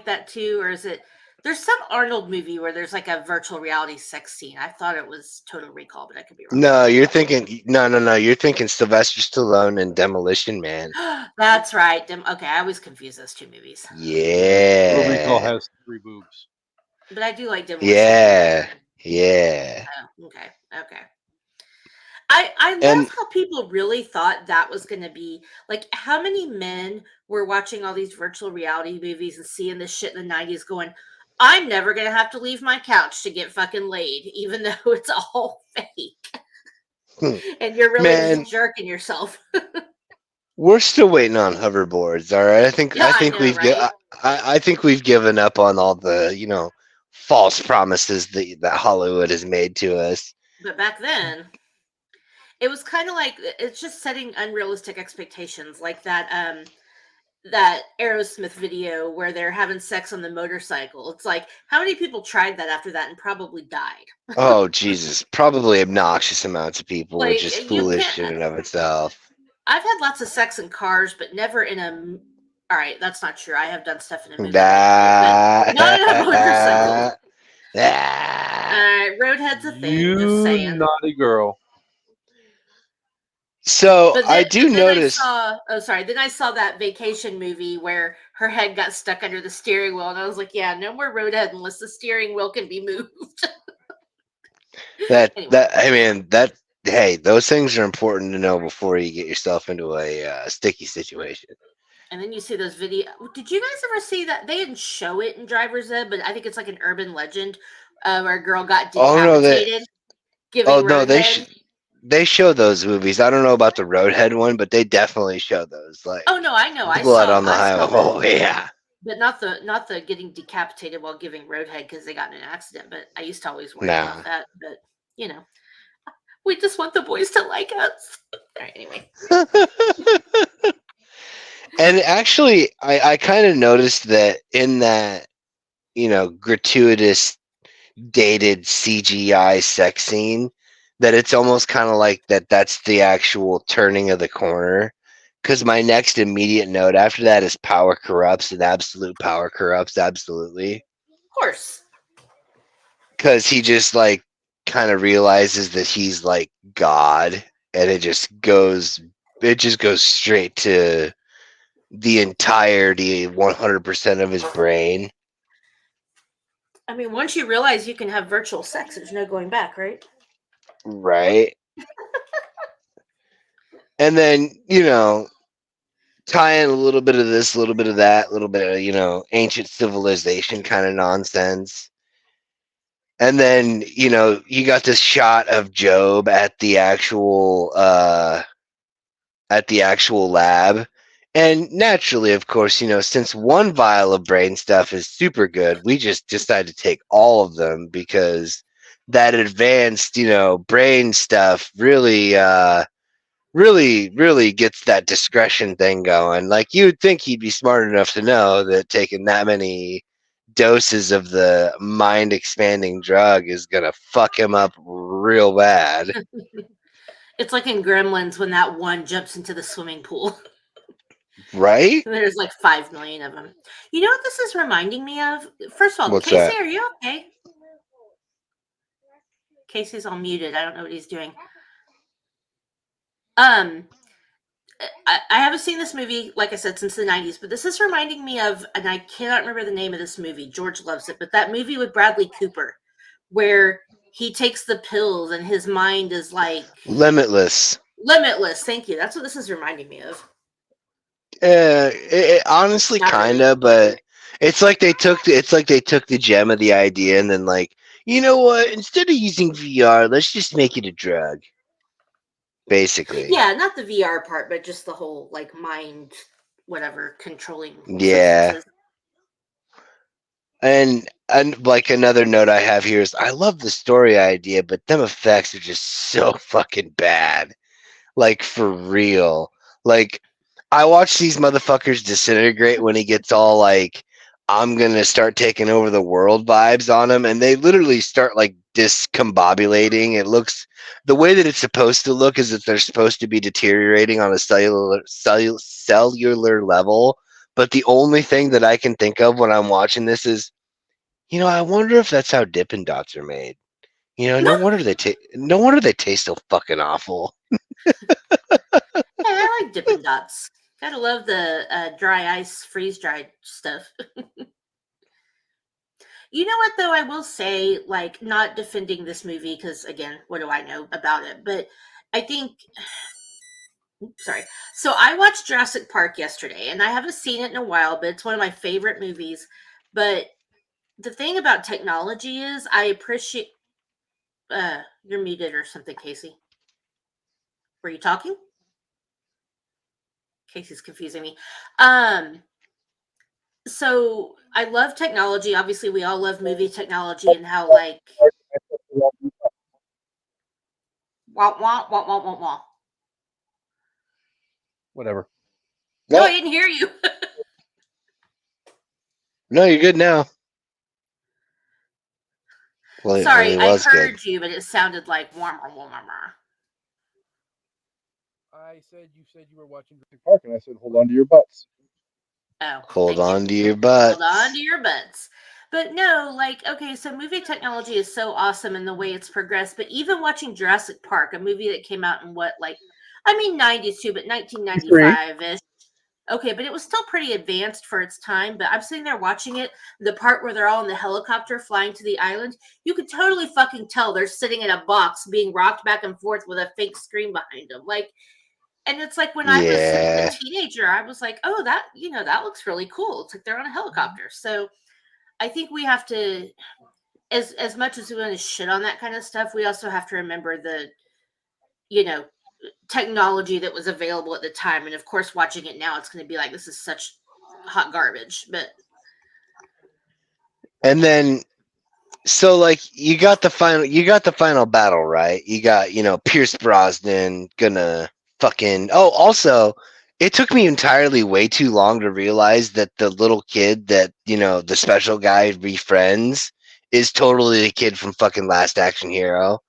that too, or is it? There's some Arnold movie where there's like a virtual reality sex scene. I thought it was Total Recall, but I could be wrong. No, you're thinking no. You're thinking Sylvester Stallone and Demolition Man. That's right. Okay, I always confuse those two movies. Total Recall Yeah, has 3 boobs. But I do like Demolition Man. yeah. Oh, okay. I love And how people really thought that was going to be like how many men were watching all these virtual reality movies and seeing this shit in the 90s going, I'm never going to have to leave my couch to get fucking laid, even though it's all fake. And you're really man, just jerking yourself. we're still waiting on hoverboards. All right, I think Yeah, I I think know, we've gi- right? I think we've given up on all the false promises that Hollywood has made to us. But back then, it was kind of like it's just setting unrealistic expectations like that that Aerosmith video where they're having sex on the motorcycle. It's like, how many people tried that after that and probably died? Oh Jesus, probably obnoxious amounts of people, which Like, is you foolish can't. in and of itself. I've had lots of sex in cars, but never in a. All right, that's not true. I have done stuff in a movie theater, but not on a motorcycle. All Ah. right, roadhead's a thing. Just You saying. naughty girl. So I But do then I notice. saw. Oh, sorry. Then I saw that vacation movie where her head got stuck under the steering wheel, and I was like, yeah, no more roadhead unless the steering wheel can be moved. Anyway. I mean that hey, those things are important to know before you get yourself into a sticky situation. And then you see those video. Did you guys ever see that? They didn't show it in Driver's Ed, but I think it's like an urban legend where a girl got Oh no, decapitated oh giving no, roadhead. they show those movies. I don't know about the Roadhead one, but they definitely show those. Like Oh no, I know. blood on the I highway. saw that. Oh yeah. But not the getting decapitated while giving roadhead because they got in an accident. But I used to always worry No. about that. But you know, we just want the boys to like us. All right, anyway. And actually, I kind of noticed that in that, gratuitous, dated CGI sex scene, that it's almost kind of like that's the actual turning of the corner. Because my next immediate note after that is power corrupts and absolute power corrupts, absolutely. Of course. Because he just, like, kind of realizes that he's, like, God, and it just goes straight to the entirety, 100% of his brain. I mean, once you realize you can have virtual sex, there's no going back, right? Right. And then, tie in a little bit of this, a little bit of that, a little bit of, ancient civilization kind of nonsense. And then, you got this shot of Job at the actual lab. And naturally, of course, since one vial of brain stuff is super good, we just decided to take all of them because that advanced, brain stuff really gets that discretion thing going. Like, you'd think he'd be smart enough to know that taking that many doses of the mind expanding drug is gonna fuck him up real bad. It's like in Gremlins when that one jumps into the swimming pool. Right? There's like 5 million of them. You know what this is reminding me of? First of all, What's Casey, that? are you okay? Casey's all muted. I don't know what he's doing. I haven't seen this movie, like I said, since the 90s, but this is reminding me of, and I cannot remember the name of this movie. George loves it, but that movie with Bradley Cooper, where he takes the pills and his mind is like Limitless. limitless. Thank you. That's what this is reminding me of. It honestly Not kind really. of, but it's like they took the gem of the idea and then, like, you know what? Instead of using VR, let's just make it a drug. Basically. Yeah, not the VR part, but just the whole like mind, whatever, controlling Yeah. substances. And like another note I have here is I love the story idea, but them effects are just so fucking bad. Like, for real. Like, I watch these motherfuckers disintegrate when he gets all like, I'm gonna start taking over the world vibes on him, and they literally start like discombobulating. It looks the way that it's supposed to look is that they're supposed to be deteriorating on a cellular level. But the only thing that I can think of when I'm watching this is, I wonder if that's how Dippin' Dots are made. No wonder they taste so fucking awful. Yeah, I like Dippin' Dots. Gotta love the dry ice, freeze dried stuff. You know what, though? I will say, like, not defending this movie because, again, what do I know about it? But I think, sorry. So I watched Jurassic Park yesterday, and I haven't seen it in a while, but it's one of my favorite movies. But the thing about technology is, I appreciate. You're muted or something, Casey. Were you talking? Casey's confusing me. So I love technology. Obviously, we all love movie technology and how like wah wah wah wah wah wah. Whatever. No, I didn't hear you. No, you're good now. Well, Sorry, it I was good. heard you, but it sounded like warmer, warmer. I said you were watching Jurassic Park, and I said hold on to your butts. Oh, Hold thank you. on to your Hold on butts. to your butts. But no, like, okay, so movie technology is so awesome in the way it's progressed. But even watching Jurassic Park, a movie that came out in what, like, I mean, 90s too, but Three. 1995 ish. Okay, but it was still pretty advanced for its time. But I'm sitting there watching it, the part where they're all in the helicopter flying to the island, you could totally fucking tell they're sitting in a box being rocked back and forth with a fake screen behind them. Like, and it's like when I was a Yeah. teenager, I was like, oh, that, that looks really cool. It's like they're on a helicopter. So I think we have to, as much as we want to shit on that kind of stuff, we also have to remember the, you know, technology that was available at the time. And of course, watching it now, it's going to be like, this is such hot garbage. But And then so like you got the final battle, right? You got, Pierce Brosnan gonna fucking also it took me entirely way too long to realize that the little kid that, the special guy befriends is totally the kid from fucking Last Action Hero.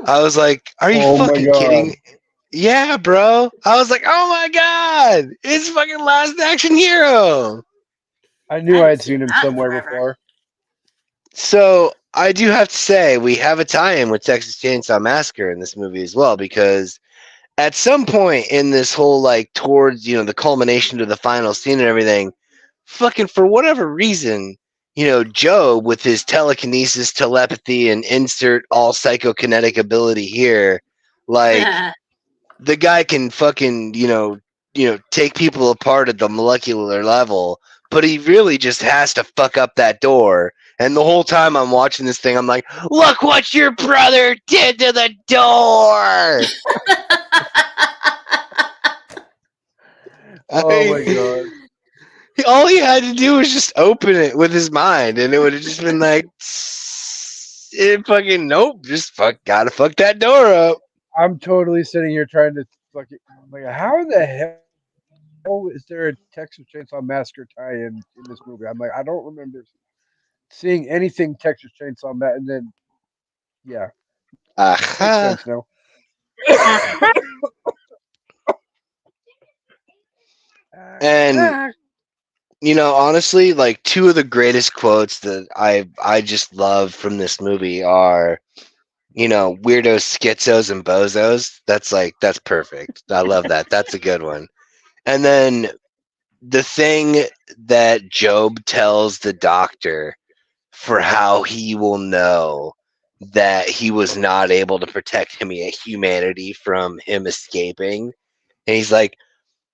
I was like, are you Oh my fucking god! kidding? Yeah, bro. I was like, oh my god, it's fucking Last Action Hero. I I knew I haven't had seen seen him that in somewhere forever. before. So I do have to say we have a tie-in with Texas Chainsaw Massacre in this movie as well, because at some point in this whole like towards the culmination to the final scene and everything, fucking for whatever reason, Job with his telekinesis, telepathy, and insert all psychokinetic ability here, like the guy can fucking take people apart at the molecular level, but he really just has to fuck up that door. And the whole time I'm watching this thing, I'm like, look what your brother did to the door. I Oh my mean, god! all he had to do was just open it with his mind, and it would have just been like, it fucking nope, just gotta fuck that door up. I'm totally sitting here trying to fucking like, how the hell is there a Texas Chainsaw Massacre tie in this movie? I'm like, I don't remember seeing anything Texas Chainsaw Massacre, and then yeah, makes Aha. sense now. Aha. And honestly, like two of the greatest quotes that I just love from this movie are, weirdos, schizos, and bozos. That's perfect. I love that. That's a good one. And then the thing that Job tells the doctor for how he will know that he was not able to protect humanity from him escaping. And he's like,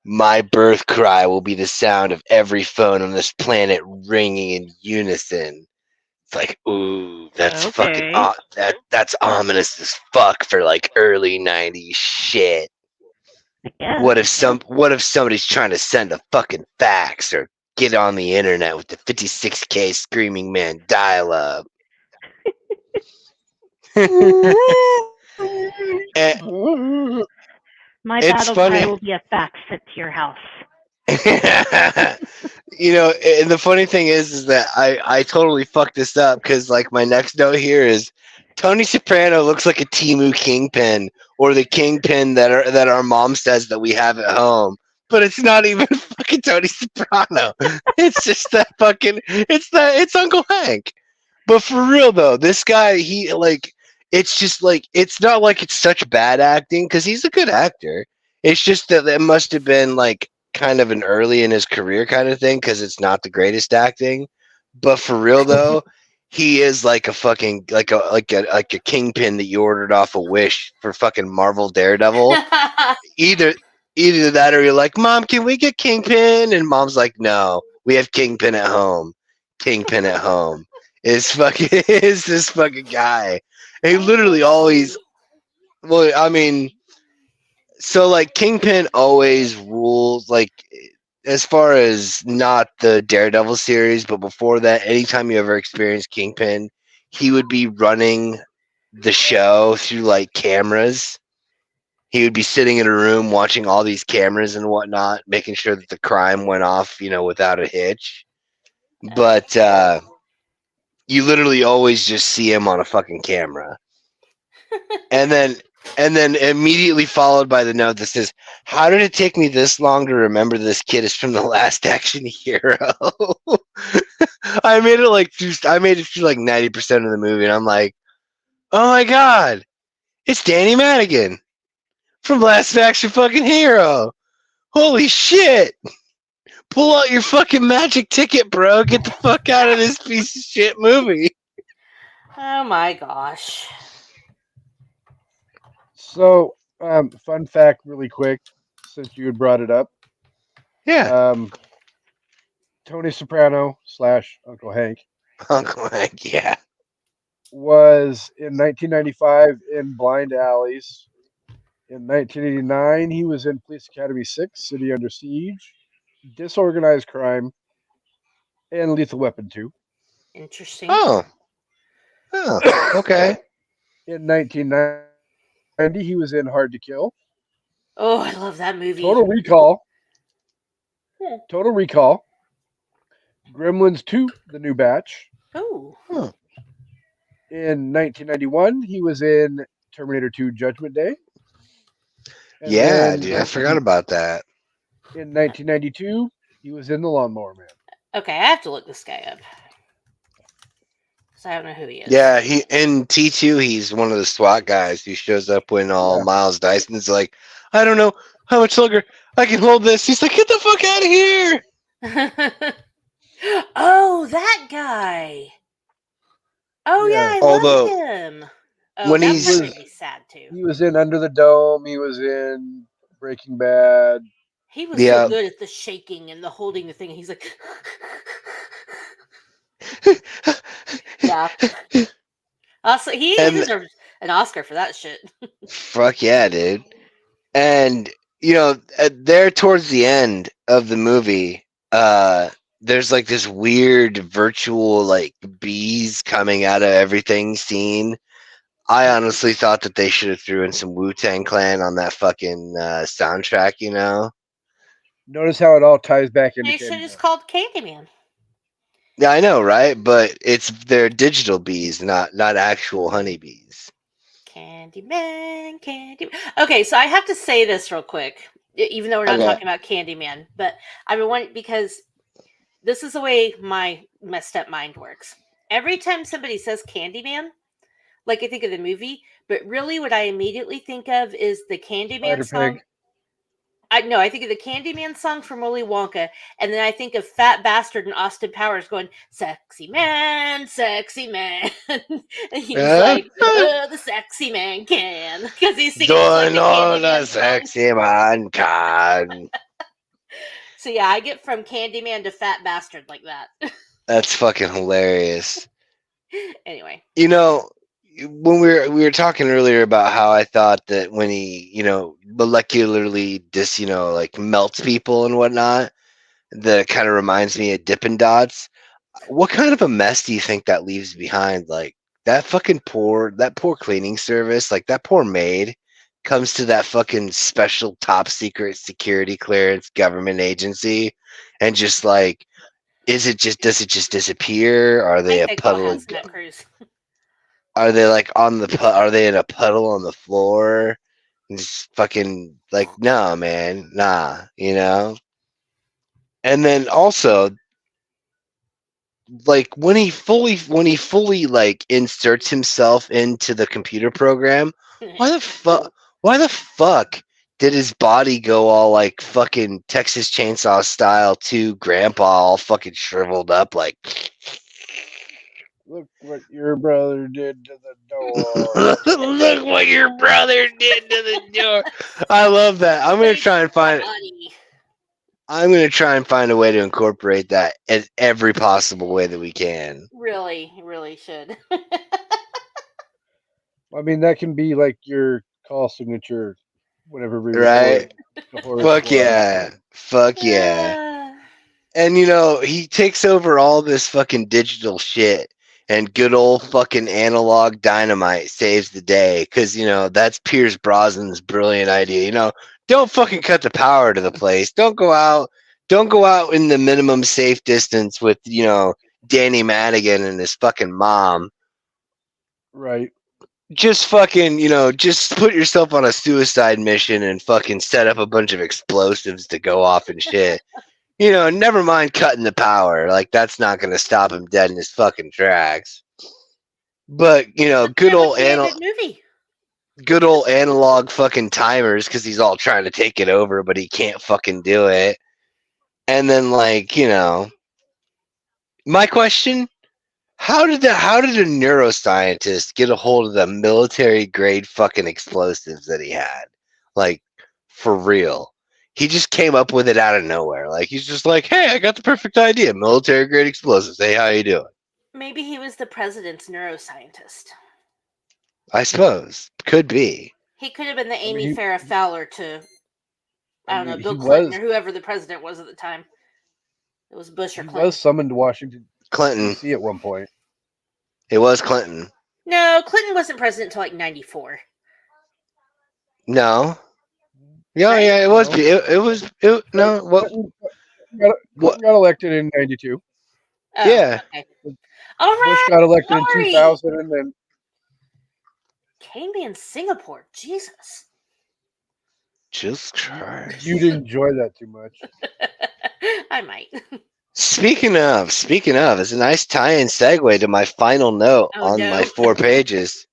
my birth cry will be the sound of every phone on this planet ringing in unison. It's like, ooh, that's fucking Okay. that's ominous as fuck for like early '90s shit. I guess. What if somebody's trying to send a fucking fax or get on the internet with the 56K screaming man dial up? My It's battle cry funny. will be a fax sent to your house. And the funny thing is that I totally fucked this up because like my next note here is Tony Soprano looks like a Timu Kingpin or the Kingpin that our mom says that we have at home, but it's not even fucking Tony Soprano. It's just that fucking it's Uncle Hank. But for real though, this guy he like it's just like it's not like it's such bad acting because he's a good actor. It's just that it must have been like kind of an early in his career kind of thing because it's not the greatest acting. But for real though, he is like a fucking like a kingpin that you ordered off a Wish for fucking Marvel Daredevil. Either either that or you're like, Mom, can we get Kingpin? And Mom's like, no, we have Kingpin at home. Kingpin at home is fucking is this fucking guy. And he Oh, literally always well, I mean, so like Kingpin always rules like as far as not the Daredevil series, but before that, anytime you ever experienced Kingpin, he would be running the show through like cameras. he would be sitting in a room watching all these cameras and whatnot, making sure that the crime went off, without a hitch. But you literally always just see him on a fucking camera. And then immediately followed by the note that says, "How did it take me this long to remember this kid is from The Last Action Hero?" I made it through like 90% of the movie, and I'm like, "Oh my god, it's Danny Madigan from Last Action fucking Hero! Holy shit! Pull out your fucking magic ticket, bro! Get the fuck out of this piece of shit movie!" Oh my gosh. So, fun fact, really quick, since you had brought it up. Yeah, Tony Soprano / Uncle Hank Uncle Hank. Yeah. was in 1995 in Blind Alleys. In 1989, he was in Police Academy 6, City Under Siege, Disorganized Crime, and Lethal Weapon 2. Interesting. Oh. Okay. In 1990, he was in Hard to Kill, Oh, I love that movie. Total Recall, Hmm. Total Recall, Gremlins 2, The New Batch. Oh. Huh. In 1991, he was in Terminator 2, Judgment Day. And Yeah, then dude, I forgot about that. in 1992, he was in The Lawnmower Man. Okay, I have to look this guy up. Because I don't know who he is. Yeah, he in T2, he's one of the SWAT guys who shows up when Yeah. Miles Dyson's like, "I don't know how much longer I can hold this." He's like, "Get the fuck out of here!" Oh, that guy. Oh yeah, Yeah. I Although, love him. Oh, when that he's- part made me sad too. He was in Under the Dome. He was in Breaking Bad. He was Yeah. so good at the shaking and the holding the thing. He's like, yeah. Also, he And- deserves an Oscar for that shit. Fuck yeah, dude. And there towards the end of the movie, there's like this weird virtual like bees coming out of everything scene. I honestly thought that they should have threw in some Wu-Tang Clan on that fucking soundtrack, Notice how it all ties back into They should have Candyman. just called Candyman. Yeah, I know, right? But they're digital bees, not actual honeybees. Candyman. Okay, so I have to say this real quick, even though we're not Okay. talking about Candyman, but I've been wanting, because this is the way my messed up mind works. Every time somebody says Candyman, like I think of the movie, but really what I immediately think of is the Candyman Spider-Pig. song. I think of the Candyman song from Willy Wonka, and then I think of Fat Bastard and Austin Powers going, "Sexy man, sexy man." And he's like, "The sexy man can," because he's singing just like Don't the know the Candyman song. sexy man can. So yeah, I get from Candyman to Fat Bastard like that. That's fucking hilarious. Anyway, When we were talking earlier about how I thought that when he, molecularly like melts people and whatnot, that kind of reminds me of Dippin' Dots. What kind of a mess do you think that leaves behind? Like that poor cleaning service, like that poor maid comes to that fucking special top secret security clearance government agency and just like, does it just disappear? Are they I a think they call puddle of hazmat crews. Are they like are they in a puddle on the floor? And just fucking like, no, man, nah, And then also, like when he fully like inserts himself into the computer program, why the fuck did his body go all like fucking Texas Chainsaw style to Grandpa all fucking shriveled up like? Look what your brother did to the door. Look what your brother did to the door. I love that. I'm gonna try and find a way to incorporate that in every possible way that we can. Really, really should. I mean, that can be like your call signature whenever we Right? record the horror Fuck squad. yeah. Fuck yeah. And he takes over all this fucking digital shit and good old fucking analog dynamite saves the day because that's Pierce Brosnan's brilliant idea. Don't fucking cut the power to the place. Don't go out in the minimum safe distance with Danny Madigan and his fucking mom. Right. Just fucking, just put yourself on a suicide mission and fucking set up a bunch of explosives to go off and shit. Never mind cutting the power. Like, that's not going to stop him dead in his fucking tracks. But, That would be a good movie. good old analog fucking timers because he's all trying to take it over, but he can't fucking do it. And then, like, my question, how did a neuroscientist get a hold of the military grade fucking explosives that he had? Like, for real. He just came up with it out of nowhere. Like, he's just like, hey, I got the perfect idea. Military grade explosives. Hey, how you doing? Maybe he was the president's neuroscientist. I suppose. Could be. He could have been the Amy Farrah Fowler to, I don't know, Bill he Clinton was- or whoever the president was at the time. It was Bush or He Clinton. was summoned to Washington Clinton. D.C. at one point. It was Clinton. No, Clinton wasn't president until like 94. No. Yeah, Right? yeah, it was. No. No. What? Clinton got elected in 92. Oh, Yeah. okay. All right. Bush got elected sorry. in 2000, and then Can be in Singapore. Jesus. Jesus Christ. you'd enjoy that too much. I might. Speaking of, it's a nice tie-in segue to my final note Oh, on no. my 4 pages.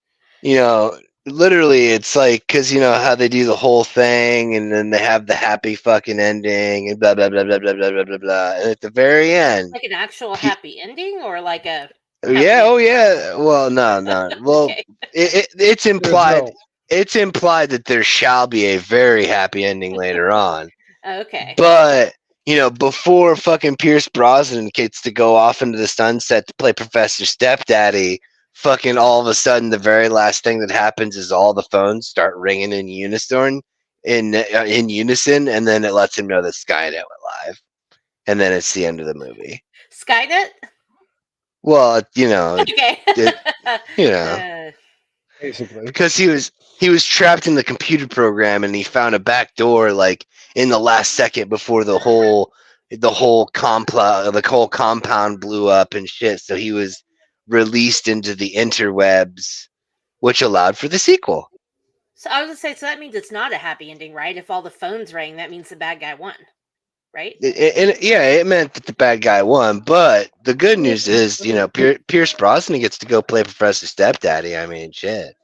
Literally, it's like, because how they do the whole thing, and then they have the happy fucking ending, and blah, blah, blah, blah, blah, blah, blah, blah, blah. And at the very end, Like an actual happy ending or like a. yeah, oh yeah. Well, no. Well, Okay. it's implied. No. It's implied that there shall be a very happy ending later on. Okay. But before fucking Pierce Brosnan gets to go off into the sunset to play Professor Stepdaddy, fucking all of a sudden the very last thing that happens is all the phones start ringing in unison, and then it lets him know that Skynet went live, and then it's the end of the movie. Skynet? Well, Okay. Basically. because he was trapped in the computer program, and he found a back door like in the last second before the whole compound blew up and shit. So he was released into the interwebs, which allowed for the sequel. So I was gonna say, so that means it's not a happy ending, right? If all the phones rang, that means the bad guy won, right? It meant that the bad guy won, but the good news is, Pierce Brosnan gets to go play Professor Stepdaddy. I mean, shit.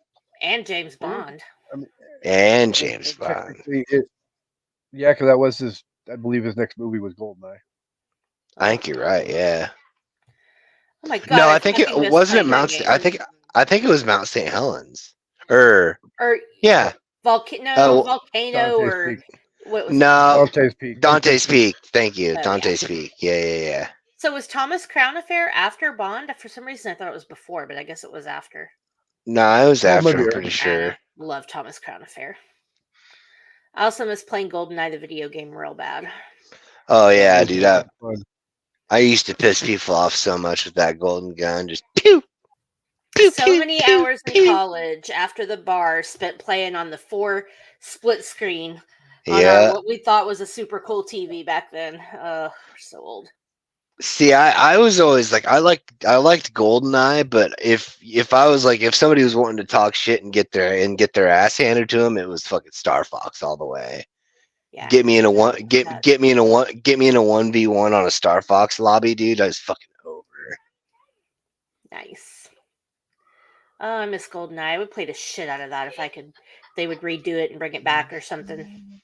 And James Bond. And James Bond. Technically, yeah, because that was I believe his next movie was Goldeneye. I think you're right. Yeah. Oh my god! No, I think it fucking miss wasn't playing Mount. that game. I think it was Mount St. Helens. Or Yeah. volcano Dante's or Peak. what was No. Dante's Peak. Dante's Peak. Thank you. Oh, Dante's Peak. Yeah. So was Thomas Crown Affair after Bond? For some reason, I thought it was before, but I guess it was after. No, it was after. maybe I'm pretty sure. Love Thomas Crown Affair. I also miss playing GoldenEye, the video game, real bad. Oh yeah, dude. Fun. I used to piss people off so much with that golden gun. Just pew. Pew, So pew, many pew, hours in pew. college after the bar spent playing on the 4 split screen on Yeah. our, what we thought was a super cool TV back then. We're so old. See, I was always like I liked GoldenEye, but if I was like if somebody was wanting to talk shit and get their ass handed to them, it was fucking Star Fox all the way. Yeah. Get me in a one that. get me in a 1v1 on a Star Fox lobby, dude. I was fucking over. Nice. Oh, I miss GoldenEye. I would play the shit out of that if I could. They would redo it and bring it back or something.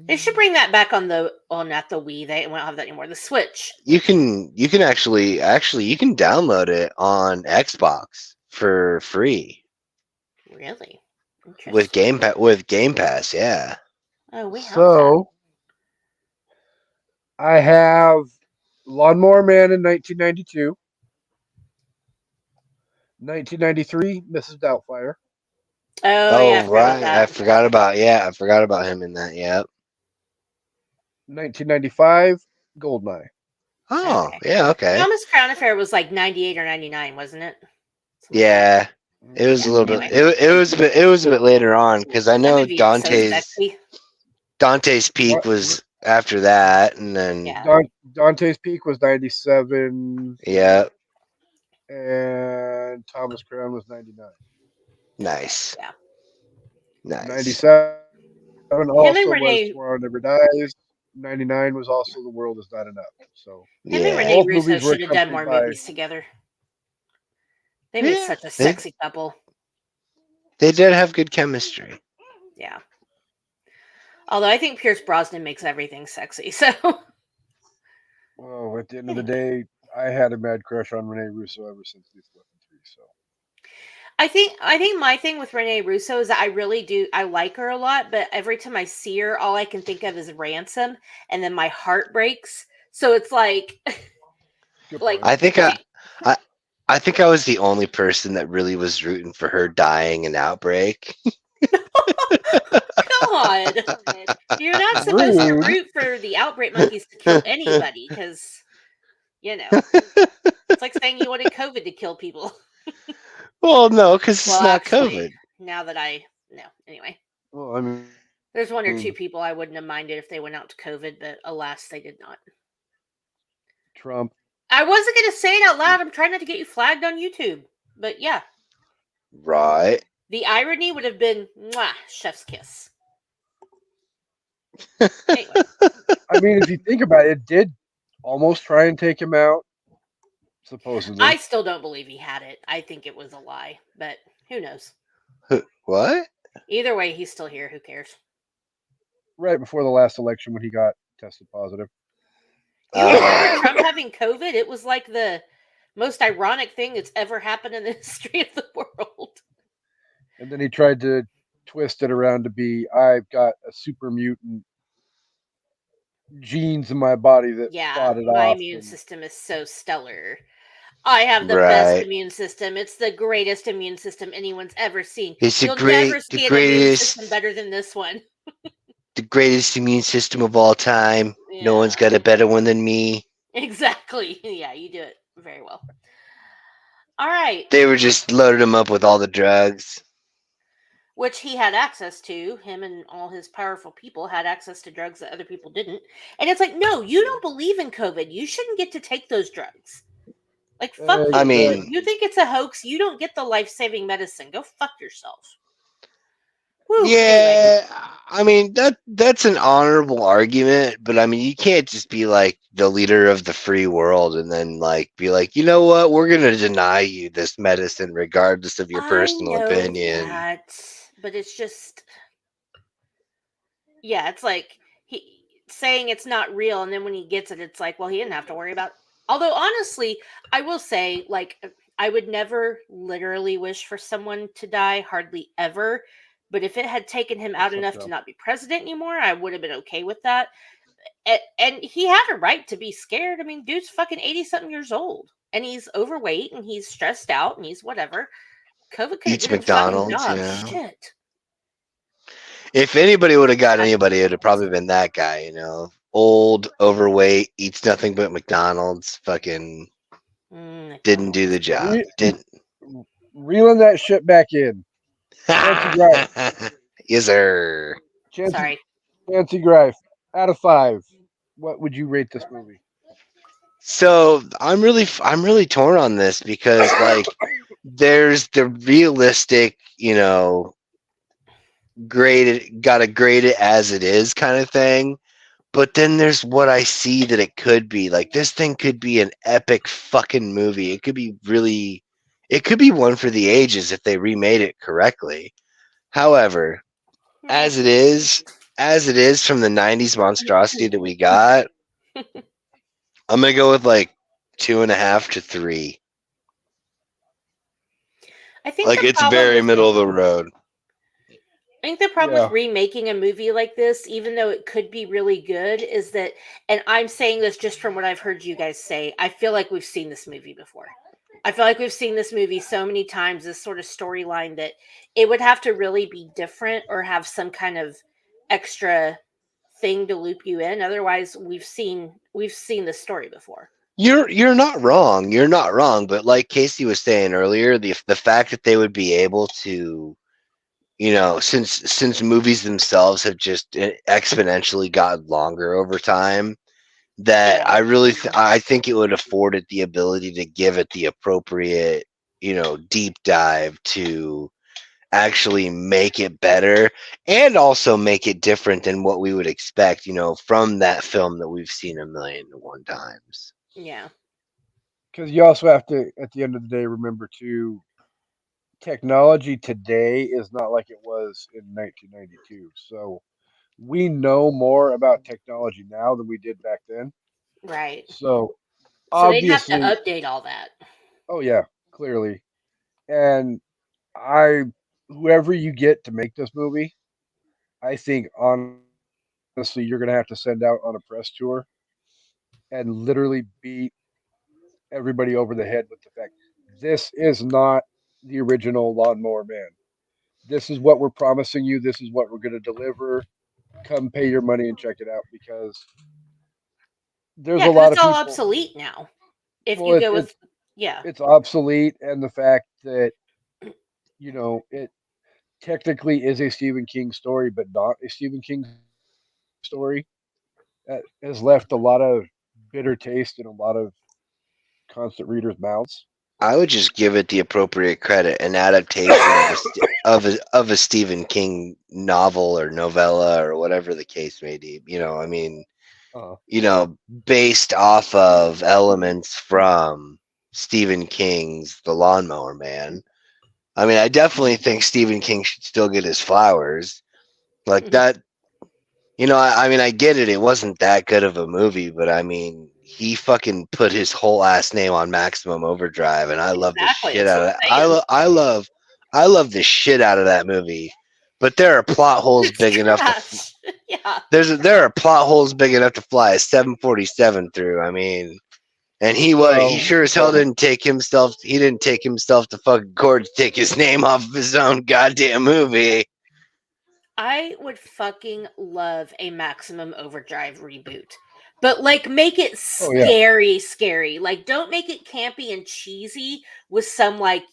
They should bring that back on the not the Wii. They won't have that anymore. The Switch. You can actually you can download it on Xbox for free Really? Interesting. with Game Pass. Yeah. Oh, we have that. So I have Lawnmower Man in 1992. 1993, Mrs. Doubtfire. Oh, yeah, I forgot about right. that. I forgot about him in that. Yep. 1995, Goldeneye. Oh, Okay. yeah, okay. Thomas Crown Affair was like 98 or 99, wasn't it? Something like that. Yeah. It was a little bit. It was a bit later on because I That know movie is so sexy. Dante's Peak was after that, and then Yeah. Dante's Peak was 97, yeah, and Thomas Crown was 99. nice, Yeah. nice. 97 Him also and was Renee Tomorrow Never Dies. 99 was also The World Is Not Enough. So him and Yeah, Renee both Russo movies were should have done more accompanied by. movies together. They made yeah. such a They sexy couple. they did have good chemistry. Yeah. Although I think Pierce Brosnan makes everything sexy. So Oh, at the end of the anyway. day, I had a mad crush on Renee Russo ever since Lethal Weapon 3. So I think my thing with Renee Russo is that I like her a lot, but every time I see her, all I can think of is Ransom, and then my heart breaks. So it's like good like point. I think she, I I think I was the only person that really was rooting for her dying in Outbreak. God. You're not supposed to Rude. root for the outbreak monkeys to kill anybody because it's like saying you wanted COVID to kill people. Well, no, because it's Well, not actually, COVID. now that I know, anyway, Well, I mean, there's one or two people I wouldn't have minded if they went out to COVID, but alas, they did not. Trump. I wasn't going to say it out loud. I'm trying not to get you flagged on YouTube. But yeah, Right. the irony would have been, mwah, chef's kiss. Anyway, I mean, if you think about it, it did almost try and take him out, supposedly. I still don't believe he had it. I think it was a lie, but who knows? What? Either way, he's still here. Who cares? Right before the last election when he got tested positive. You remember Trump having COVID? It was like the most ironic thing that's ever happened in the history of the world. And then he tried to twist it around to be, I've got a super mutant genes in my body that Yeah, fought it my off. immune And system is so stellar. I have the best Right. immune system. It's the greatest immune system anyone's ever seen. It's You'll never the see an immune system greatest, better than this one. the greatest immune system of all time. No one's Yeah, got a better one than me. exactly. Yeah, you do it very well. All right. They were just loaded him up with all the drugs. Which he had access to. Him and all his powerful people had access to drugs that other people didn't. And it's like, no, you don't believe in COVID. You shouldn't get to take those drugs. Like, fuck I you. mean, You think it's a hoax? You don't get the life-saving medicine. Go fuck yourself. Whew, anyway. yeah, I mean that's an honorable argument, but I mean you can't just be like the leader of the free world and then like be like, you know what, we're gonna deny you this medicine regardless of your I personal know opinion. that, but it's just, yeah, it's like he saying it's not real, and then when he gets it, it's like, well, he didn't have to worry about. Although honestly, I will say, like, I would never literally wish for someone to die, hardly ever. But if it had taken him out except enough to Trump. not be president anymore, I would have been okay with that. And he had a right to be scared. I mean, dude's fucking 80 something years old, and he's overweight, and he's stressed out, and he's whatever. COVID could have Eats did his fucking McDonald's, you job. know. Shit. If anybody would have got I- anybody, it would have probably been that guy, you know. Old, overweight, eats nothing but McDonald's, fucking didn't do the job. Re- Didn't. reeling that shit back in. Fancy Grife. Yes, sir. Chancy, Sorry. Fancy Grife. Out of 5, what would you rate this movie? So I'm really torn on this because like there's the realistic, you know, gotta grade it as it is kind of thing. But then there's what I see that it could be. Like this thing could be an epic fucking movie. It could be one for the ages if they remade it correctly. However, as it is from the 90s monstrosity that we got, I'm gonna go with like 2.5 to 3. I think Like the it's problem very with middle of the road. I think the problem Yeah. with remaking a movie like this, even though it could be really good, is that, and I'm saying this just from what I've heard you guys say, I feel like we've seen this movie before. I feel like we've seen this movie so many times, this sort of storyline, that it would have to really be different or have some kind of extra thing to loop you in. Otherwise, we've seen this story before. You're not wrong. You're not wrong. But like Casey was saying earlier, the fact that they would be able to, since movies themselves have just exponentially gotten longer over time, that Yeah. I think it would afford it the ability to give it the appropriate, deep dive to actually make it better and also make it different than what we would expect, from that film that we've seen a million and one times. Yeah. Because you also have to, at the end of the day, remember too, technology today is not like it was in 1992. So we know more about technology now than we did back then. Right. So So they'd have to obviously, update all that. oh yeah, clearly. And I, whoever you get to make this movie, I think honestly, you're going to have to send out on a press tour and literally beat everybody over the head with the fact this is not the original Lawnmower Man. This is what we're promising you. This is what we're going to deliver. Come pay your money and check it out because there's Yeah, a because lot it's of all people. obsolete now. If Well, you go with, yeah, it's obsolete, and the fact that it technically is a Stephen King story, but not a Stephen King story, that has left a lot of bitter taste in a lot of constant readers' mouths. I would just give it the appropriate credit, an adaptation of a Stephen King novel or novella or whatever the case may be. I mean, Uh, based off of elements from Stephen King's The Lawnmower Man. I mean, I definitely think Stephen King should still get his flowers. Like that, I mean, I get it. It wasn't that good of a movie, but I mean, he fucking put his whole ass name on Maximum Overdrive, and I love the exactly. shit That's out what of I'm it. saying. I love the shit out of that movie. But there are plot holes It's big enough to trash. Yeah. there are plot holes big enough to fly a 747 through. I mean, and he well, sure as hell didn't take himself to fucking court to take his name off of his own goddamn movie. I would fucking love a Maximum Overdrive reboot. But like make it oh yeah, scary, scary. Like don't make it campy and cheesy with some like,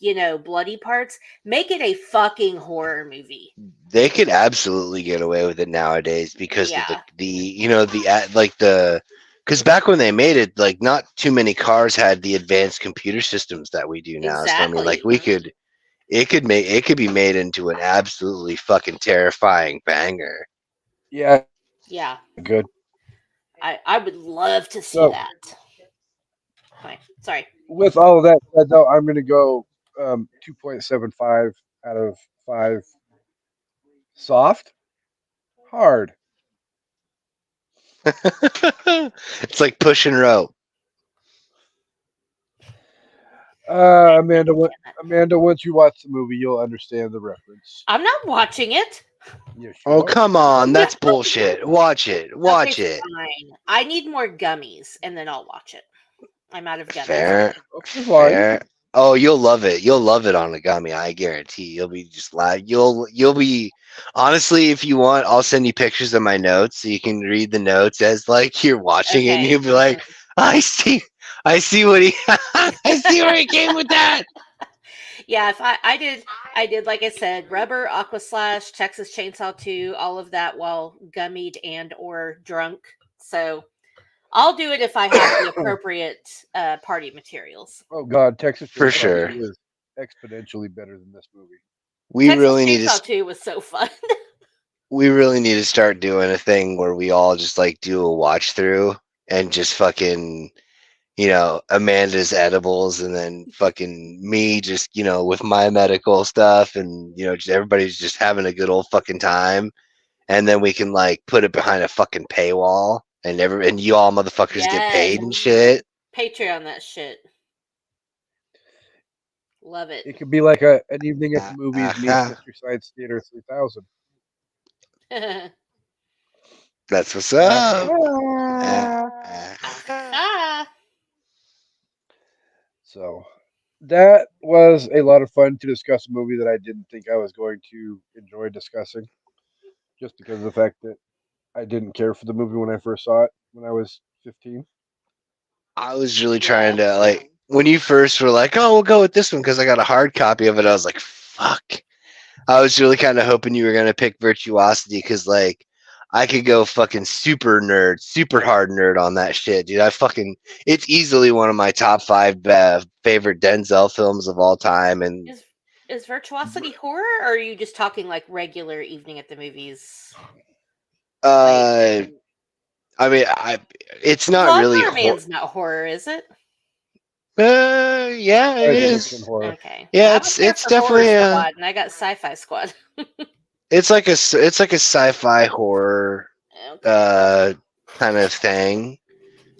bloody parts. Make it a fucking horror movie. They could absolutely get away with it nowadays because of Yeah, the because back when they made it, like not too many cars had the advanced computer systems that we do now. So I mean, like exactly. it could be made into an absolutely fucking terrifying banger. yeah, it could. Yeah. I would love to see So that. Okay, sorry. with all of that said, though, I'm going to go 2.75 out of 5. Soft, hard. It's like pushing rope. I Amanda, understand that. Amanda, once you watch the movie, you'll understand the reference. I'm not watching it. Yes, you Oh are. come on, that's bullshit. Watch it, Okay, watch it. fine. I need more gummies and then I'll watch it. I'm out of gummies. Fair, Okay, fine. fair. Oh, you'll love it. You'll love it on a gummy. I guarantee. You'll be just like you'll be. Honestly, if you want, I'll send you pictures of my notes so you can read the notes as like you're watching it, and Okay. you'll be like, I see what he, I see where he came with that. Yeah, if I did like I said, Rubber, Aqua Slash, Texas Chainsaw 2, all of that while gummied and or drunk. So I'll do it if I have the appropriate party materials. Oh God, Texas For Chainsaw sure. 2 is exponentially better than this movie. We Texas really need Chainsaw to. 2 was so fun. We really need to start doing a thing where we all just like do a watch through and just fucking Amanda's edibles and then fucking me just, with my medical stuff and, just everybody's just having a good old fucking time. And then we can like put it behind a fucking paywall and you all motherfuckers get Yes. paid and shit. Patreon that shit. Love it. It could be like an evening at the movies meets Uh-huh. Mystery Science Theater 3000. That's what's up. Ah. So that was a lot of fun to discuss a movie that I didn't think I was going to enjoy discussing, just because of the fact that I didn't care for the movie when I first saw it when I was 15. I was really trying to like when you first were like, "Oh, we'll go with this one" because I got a hard copy of it. I was like, "Fuck." I was really kind of hoping you were gonna pick Virtuosity because like I could go fucking super nerd, super hard nerd on that shit, dude. It's easily one of my top 5 favorite Denzel films of all time, and Is Virtuosity horror, or are you just talking like regular evening at the movies? I mean, it's not really Lawnmower Man's not horror, is it? yeah, it Science is. fiction horror. Okay. Yeah, I was there it's for Horror definitely Squad, and I got Sci-Fi Squad. it's like a sci-fi horror Okay. kind of thing.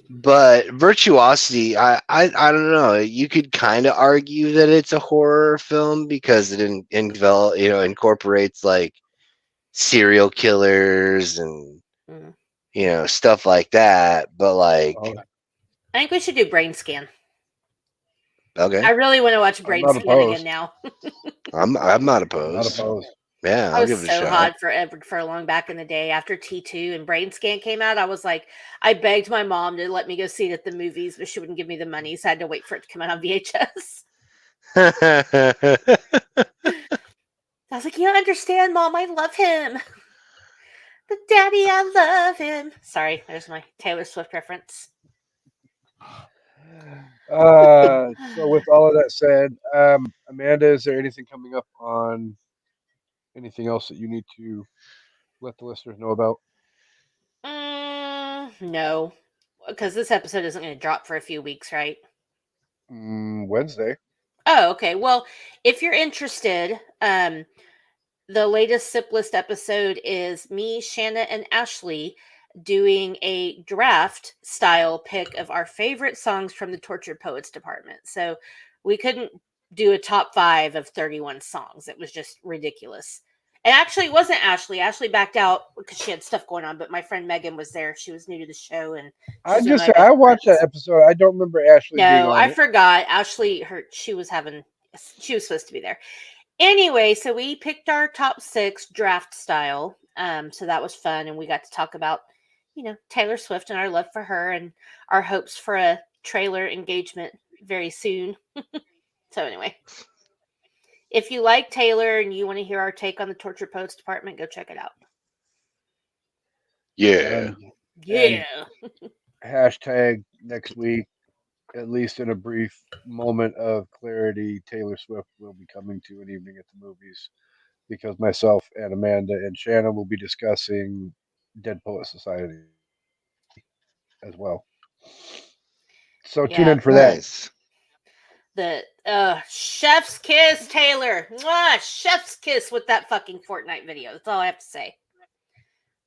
But Virtuosity, I don't know. You could kind of argue that it's a horror film because it incorporates like serial killers and Mm. stuff like that. But like, Oh, I think we should do Brain Scan. okay, I really want to watch I'm Brain not Scan again opposed. now. I'm not I'm not opposed. opposed. Yeah, I I'll was give it a so shot. hot for long back in the day. After T2 and Brain Scan came out, I was like, I begged my mom to let me go see it at the movies, but she wouldn't give me the money, so I had to wait for it to come out on VHS. I was like, you don't understand, Mom. I love him. The daddy, I love him. Sorry, there's my Taylor Swift reference. So with all of that said, Amanda, is there anything coming up on anything else that you need to let the listeners know about? No, because this episode isn't going to drop for a few weeks, right? Wednesday. Oh, okay. Well, if you're interested, the latest Sip List episode is me, Shanna, and Ashley doing a draft style pick of our favorite songs from the Tortured Poets department. So we couldn't do a top 5 of 31 songs. It was just ridiculous. And actually, it wasn't Ashley. Ashley backed out because she had stuff going on, but my friend Megan was there. She was new to the show, and I she's one of just my say best I watched that friends. episode. I don't remember Ashley being No, on I it. forgot. Ashley, she was supposed to be there. Anyway, so we picked our top 6 draft style. So that was fun, and we got to talk about, Taylor Swift and our love for her and our hopes for a trailer engagement very soon. So anyway, if you like Taylor and you want to hear our take on the Torture Poets department, go check it out. Yeah. Yeah. Hashtag next week, at least in a brief moment of clarity, Taylor Swift will be coming to an evening at the movies because myself and Amanda and Shannon will be discussing Dead Poet Society as well. So tune Yeah. in for that. Nice. The chef's kiss, Taylor. Mwah, chef's kiss with that fucking Fortnite video. That's all I have to say.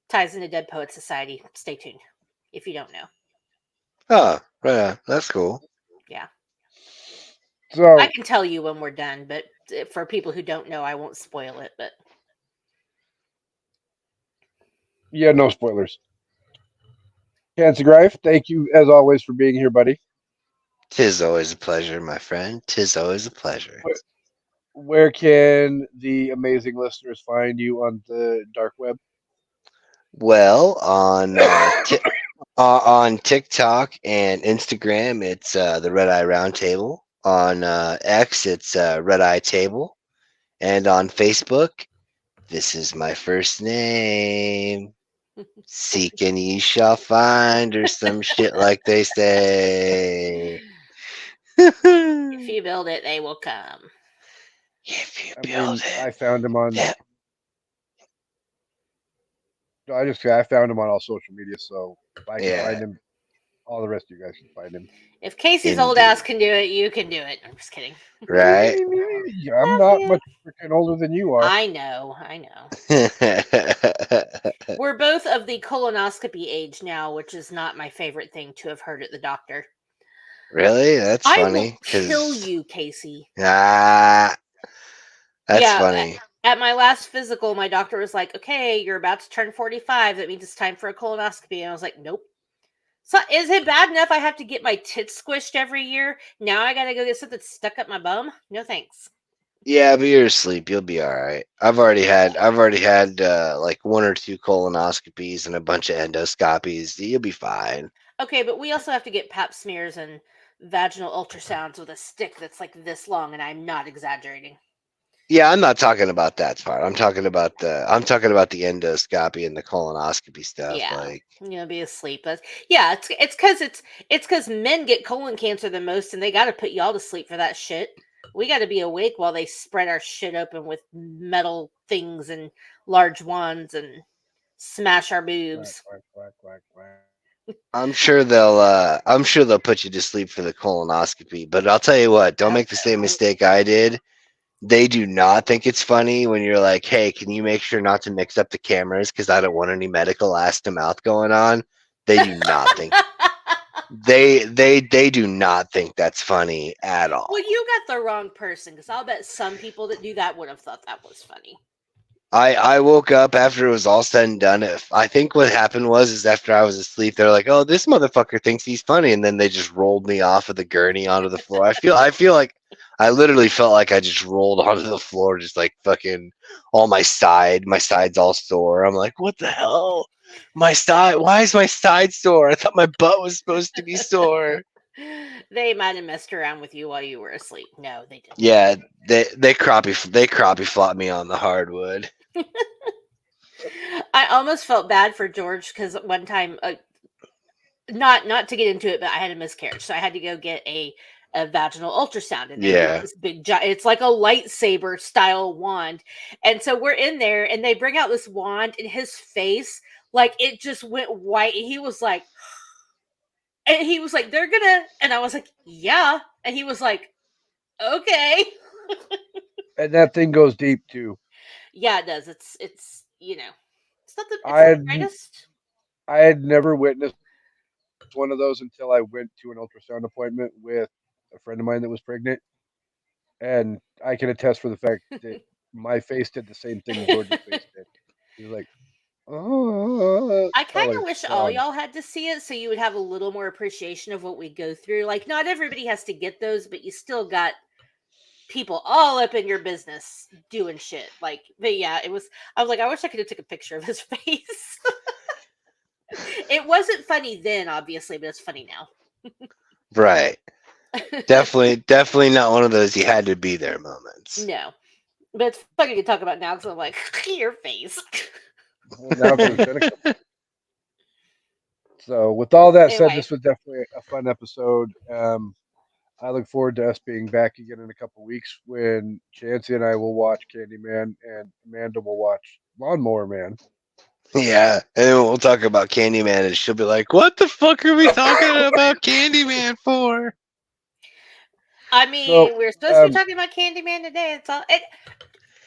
Ties into Dead Poet Society. Stay tuned if you don't know. Oh, right on. That's cool. Yeah. So I can tell you when we're done, but for people who don't know, I won't spoil it. But yeah, no spoilers. Cancer Greif, thank you as always for being here, buddy. Tis always a pleasure, my friend. Tis always a pleasure. Where can the amazing listeners find you on the dark web? Well, on TikTok and Instagram, it's the Red Eye Roundtable. On X, it's Red Eye Table, and on Facebook, this is my first name. Seek and ye shall find, or some shit like they say. if you build it, they will come. If you I build mean, it, I found him on. yeah. I found him on all social media, so if I can Yeah. find him, all the rest of you guys can find him. If Casey's old ass can do it, you can do it. I'm just kidding. Right? I'm not much freaking older than you are. I know. We're both of the colonoscopy age now, which is not my favorite thing to have heard at the doctor. Really? That's I funny. will kill you, Casey. That's funny. At my last physical, my doctor was like, okay, you're about to turn 45. That means it's time for a colonoscopy. And I was like, nope. So is it bad enough I have to get my tits squished every year? Now I got to go get something stuck up my bum? No thanks. Yeah, but you're asleep. You'll be all right. I've already had like 1 or 2 colonoscopies and a bunch of endoscopies. You'll be fine. Okay, but we also have to get pap smears and vaginal ultrasounds with a stick that's like this long, and I'm not exaggerating. Yeah, I'm not talking about that part. I'm talking about the endoscopy and the colonoscopy stuff. Yeah, Like, be asleep. Yeah, it's because men get colon cancer the most, and they got to put y'all to sleep for that shit. We got to be awake while they spread our shit open with metal things and large wands and smash our Quack, boobs. quack, quack, quack, quack. I'm sure they'll put you to sleep for the colonoscopy. But I'll tell you what, don't make the same mistake I did. They do not think it's funny when you're like, "Hey, can you make sure not to mix up the cameras because I don't want any medical ass to mouth going on." They do not think they do not think that's funny at all. Well, you got the wrong person because I'll bet some people that do that would have thought that was funny. I woke up after it was all said and done. If I think what happened was after I was asleep, they're like, "Oh, this motherfucker thinks he's funny," and then they just rolled me off of the gurney onto the floor. I feel like I literally felt like I just rolled onto the floor, just like fucking all my side's all sore. I'm like, what the hell? My side? Why is my side sore? I thought my butt was supposed to be sore. They might have messed around with you while you were asleep. No, they didn't. Yeah, they crappie flopped me on the hardwood. I almost felt bad for George because one time, not to get into it, but I had a miscarriage, so I had to go get a vaginal ultrasound, and they brought Yeah. this big it's like a lightsaber style wand, and so we're in there, and they bring out this wand, and his face, like, it just went white, and he was like, they're gonna, and I was like, yeah, and he was like, okay. And that thing goes deep too. Yeah, it does. It's not I the had greatest. I had never witnessed one of those until I went to an ultrasound appointment with a friend of mine that was pregnant, and I can attest for the fact that my face did the same thing George's face did. He was like, "Oh," I felt kind like of a wish all frog. y'all had to see it so you would have a little more appreciation of what we go through. Like, not everybody has to get those, but you still got people all up in your business doing shit. Like, but yeah, I was like, I wish I could have took a picture of his face. It wasn't funny then, obviously, but it's funny now. Right. Definitely not one of those you had to be there moments. No, but it's funny to talk about now because I'm like, your face. Well, now there's been a couple. So, with all that said, Anyway, this was definitely a fun episode. I look forward to us being back again in a couple weeks when Chancey and I will watch Candyman and Amanda will watch Lawnmower Man. Yeah, and then we'll talk about Candyman, and she'll be like, "What the fuck are we talking about Candyman for?" I So, mean, we're supposed to be talking about Candyman today. It's all.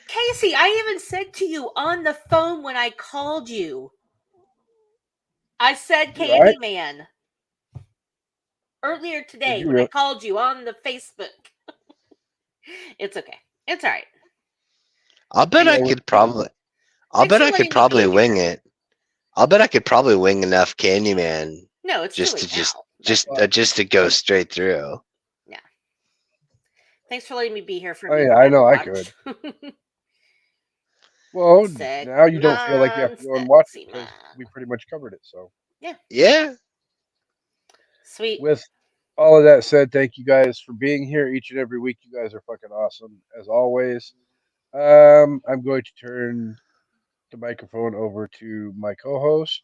Casey, I even said to you on the phone when I called you, I said you all right? Candyman earlier Did today you when I really? called you on the Facebook. It's okay. It's all right. I'll bet Yeah, I with could probably. I'll Thanks bet for I could letting me be probably a wing goober. it. I'll bet I could probably wing enough Candyman No, it's too just to late just now. But just uh, uh, just to go straight through. yeah, thanks for letting me be here for a oh movie yeah, I I know will I could. watch. Well, now Sexy you don't feel like you have man, to go and watch it sexy because man. we pretty much covered it. So, Yeah, Yeah. sweet. with all of that said, thank you guys for being here each and every week. You guys are fucking awesome as always. I'm going to turn the microphone over to my co-host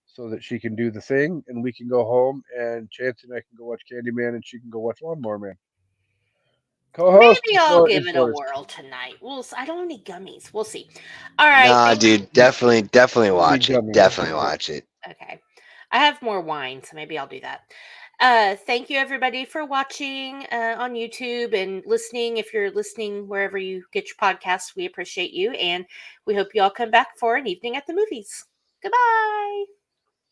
so that she can do the thing, and we can go home, and Chance and I can go watch Candyman, and she can go watch Lawnmower Man. Co-host, Maybe the I'll floor give is it a yours. whirl tonight. I don't have any gummies. We'll see. All right. Nah, Thank dude, You, definitely you need watch it. gummies. Definitely watch it. Okay. I have more wine, so maybe I'll do that. Thank you everybody for watching on YouTube and listening. If you're listening wherever you get your podcasts, we appreciate you, and we hope you all come back for an evening at the movies. Goodbye.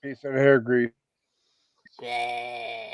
Peace and hair grease. Bleh.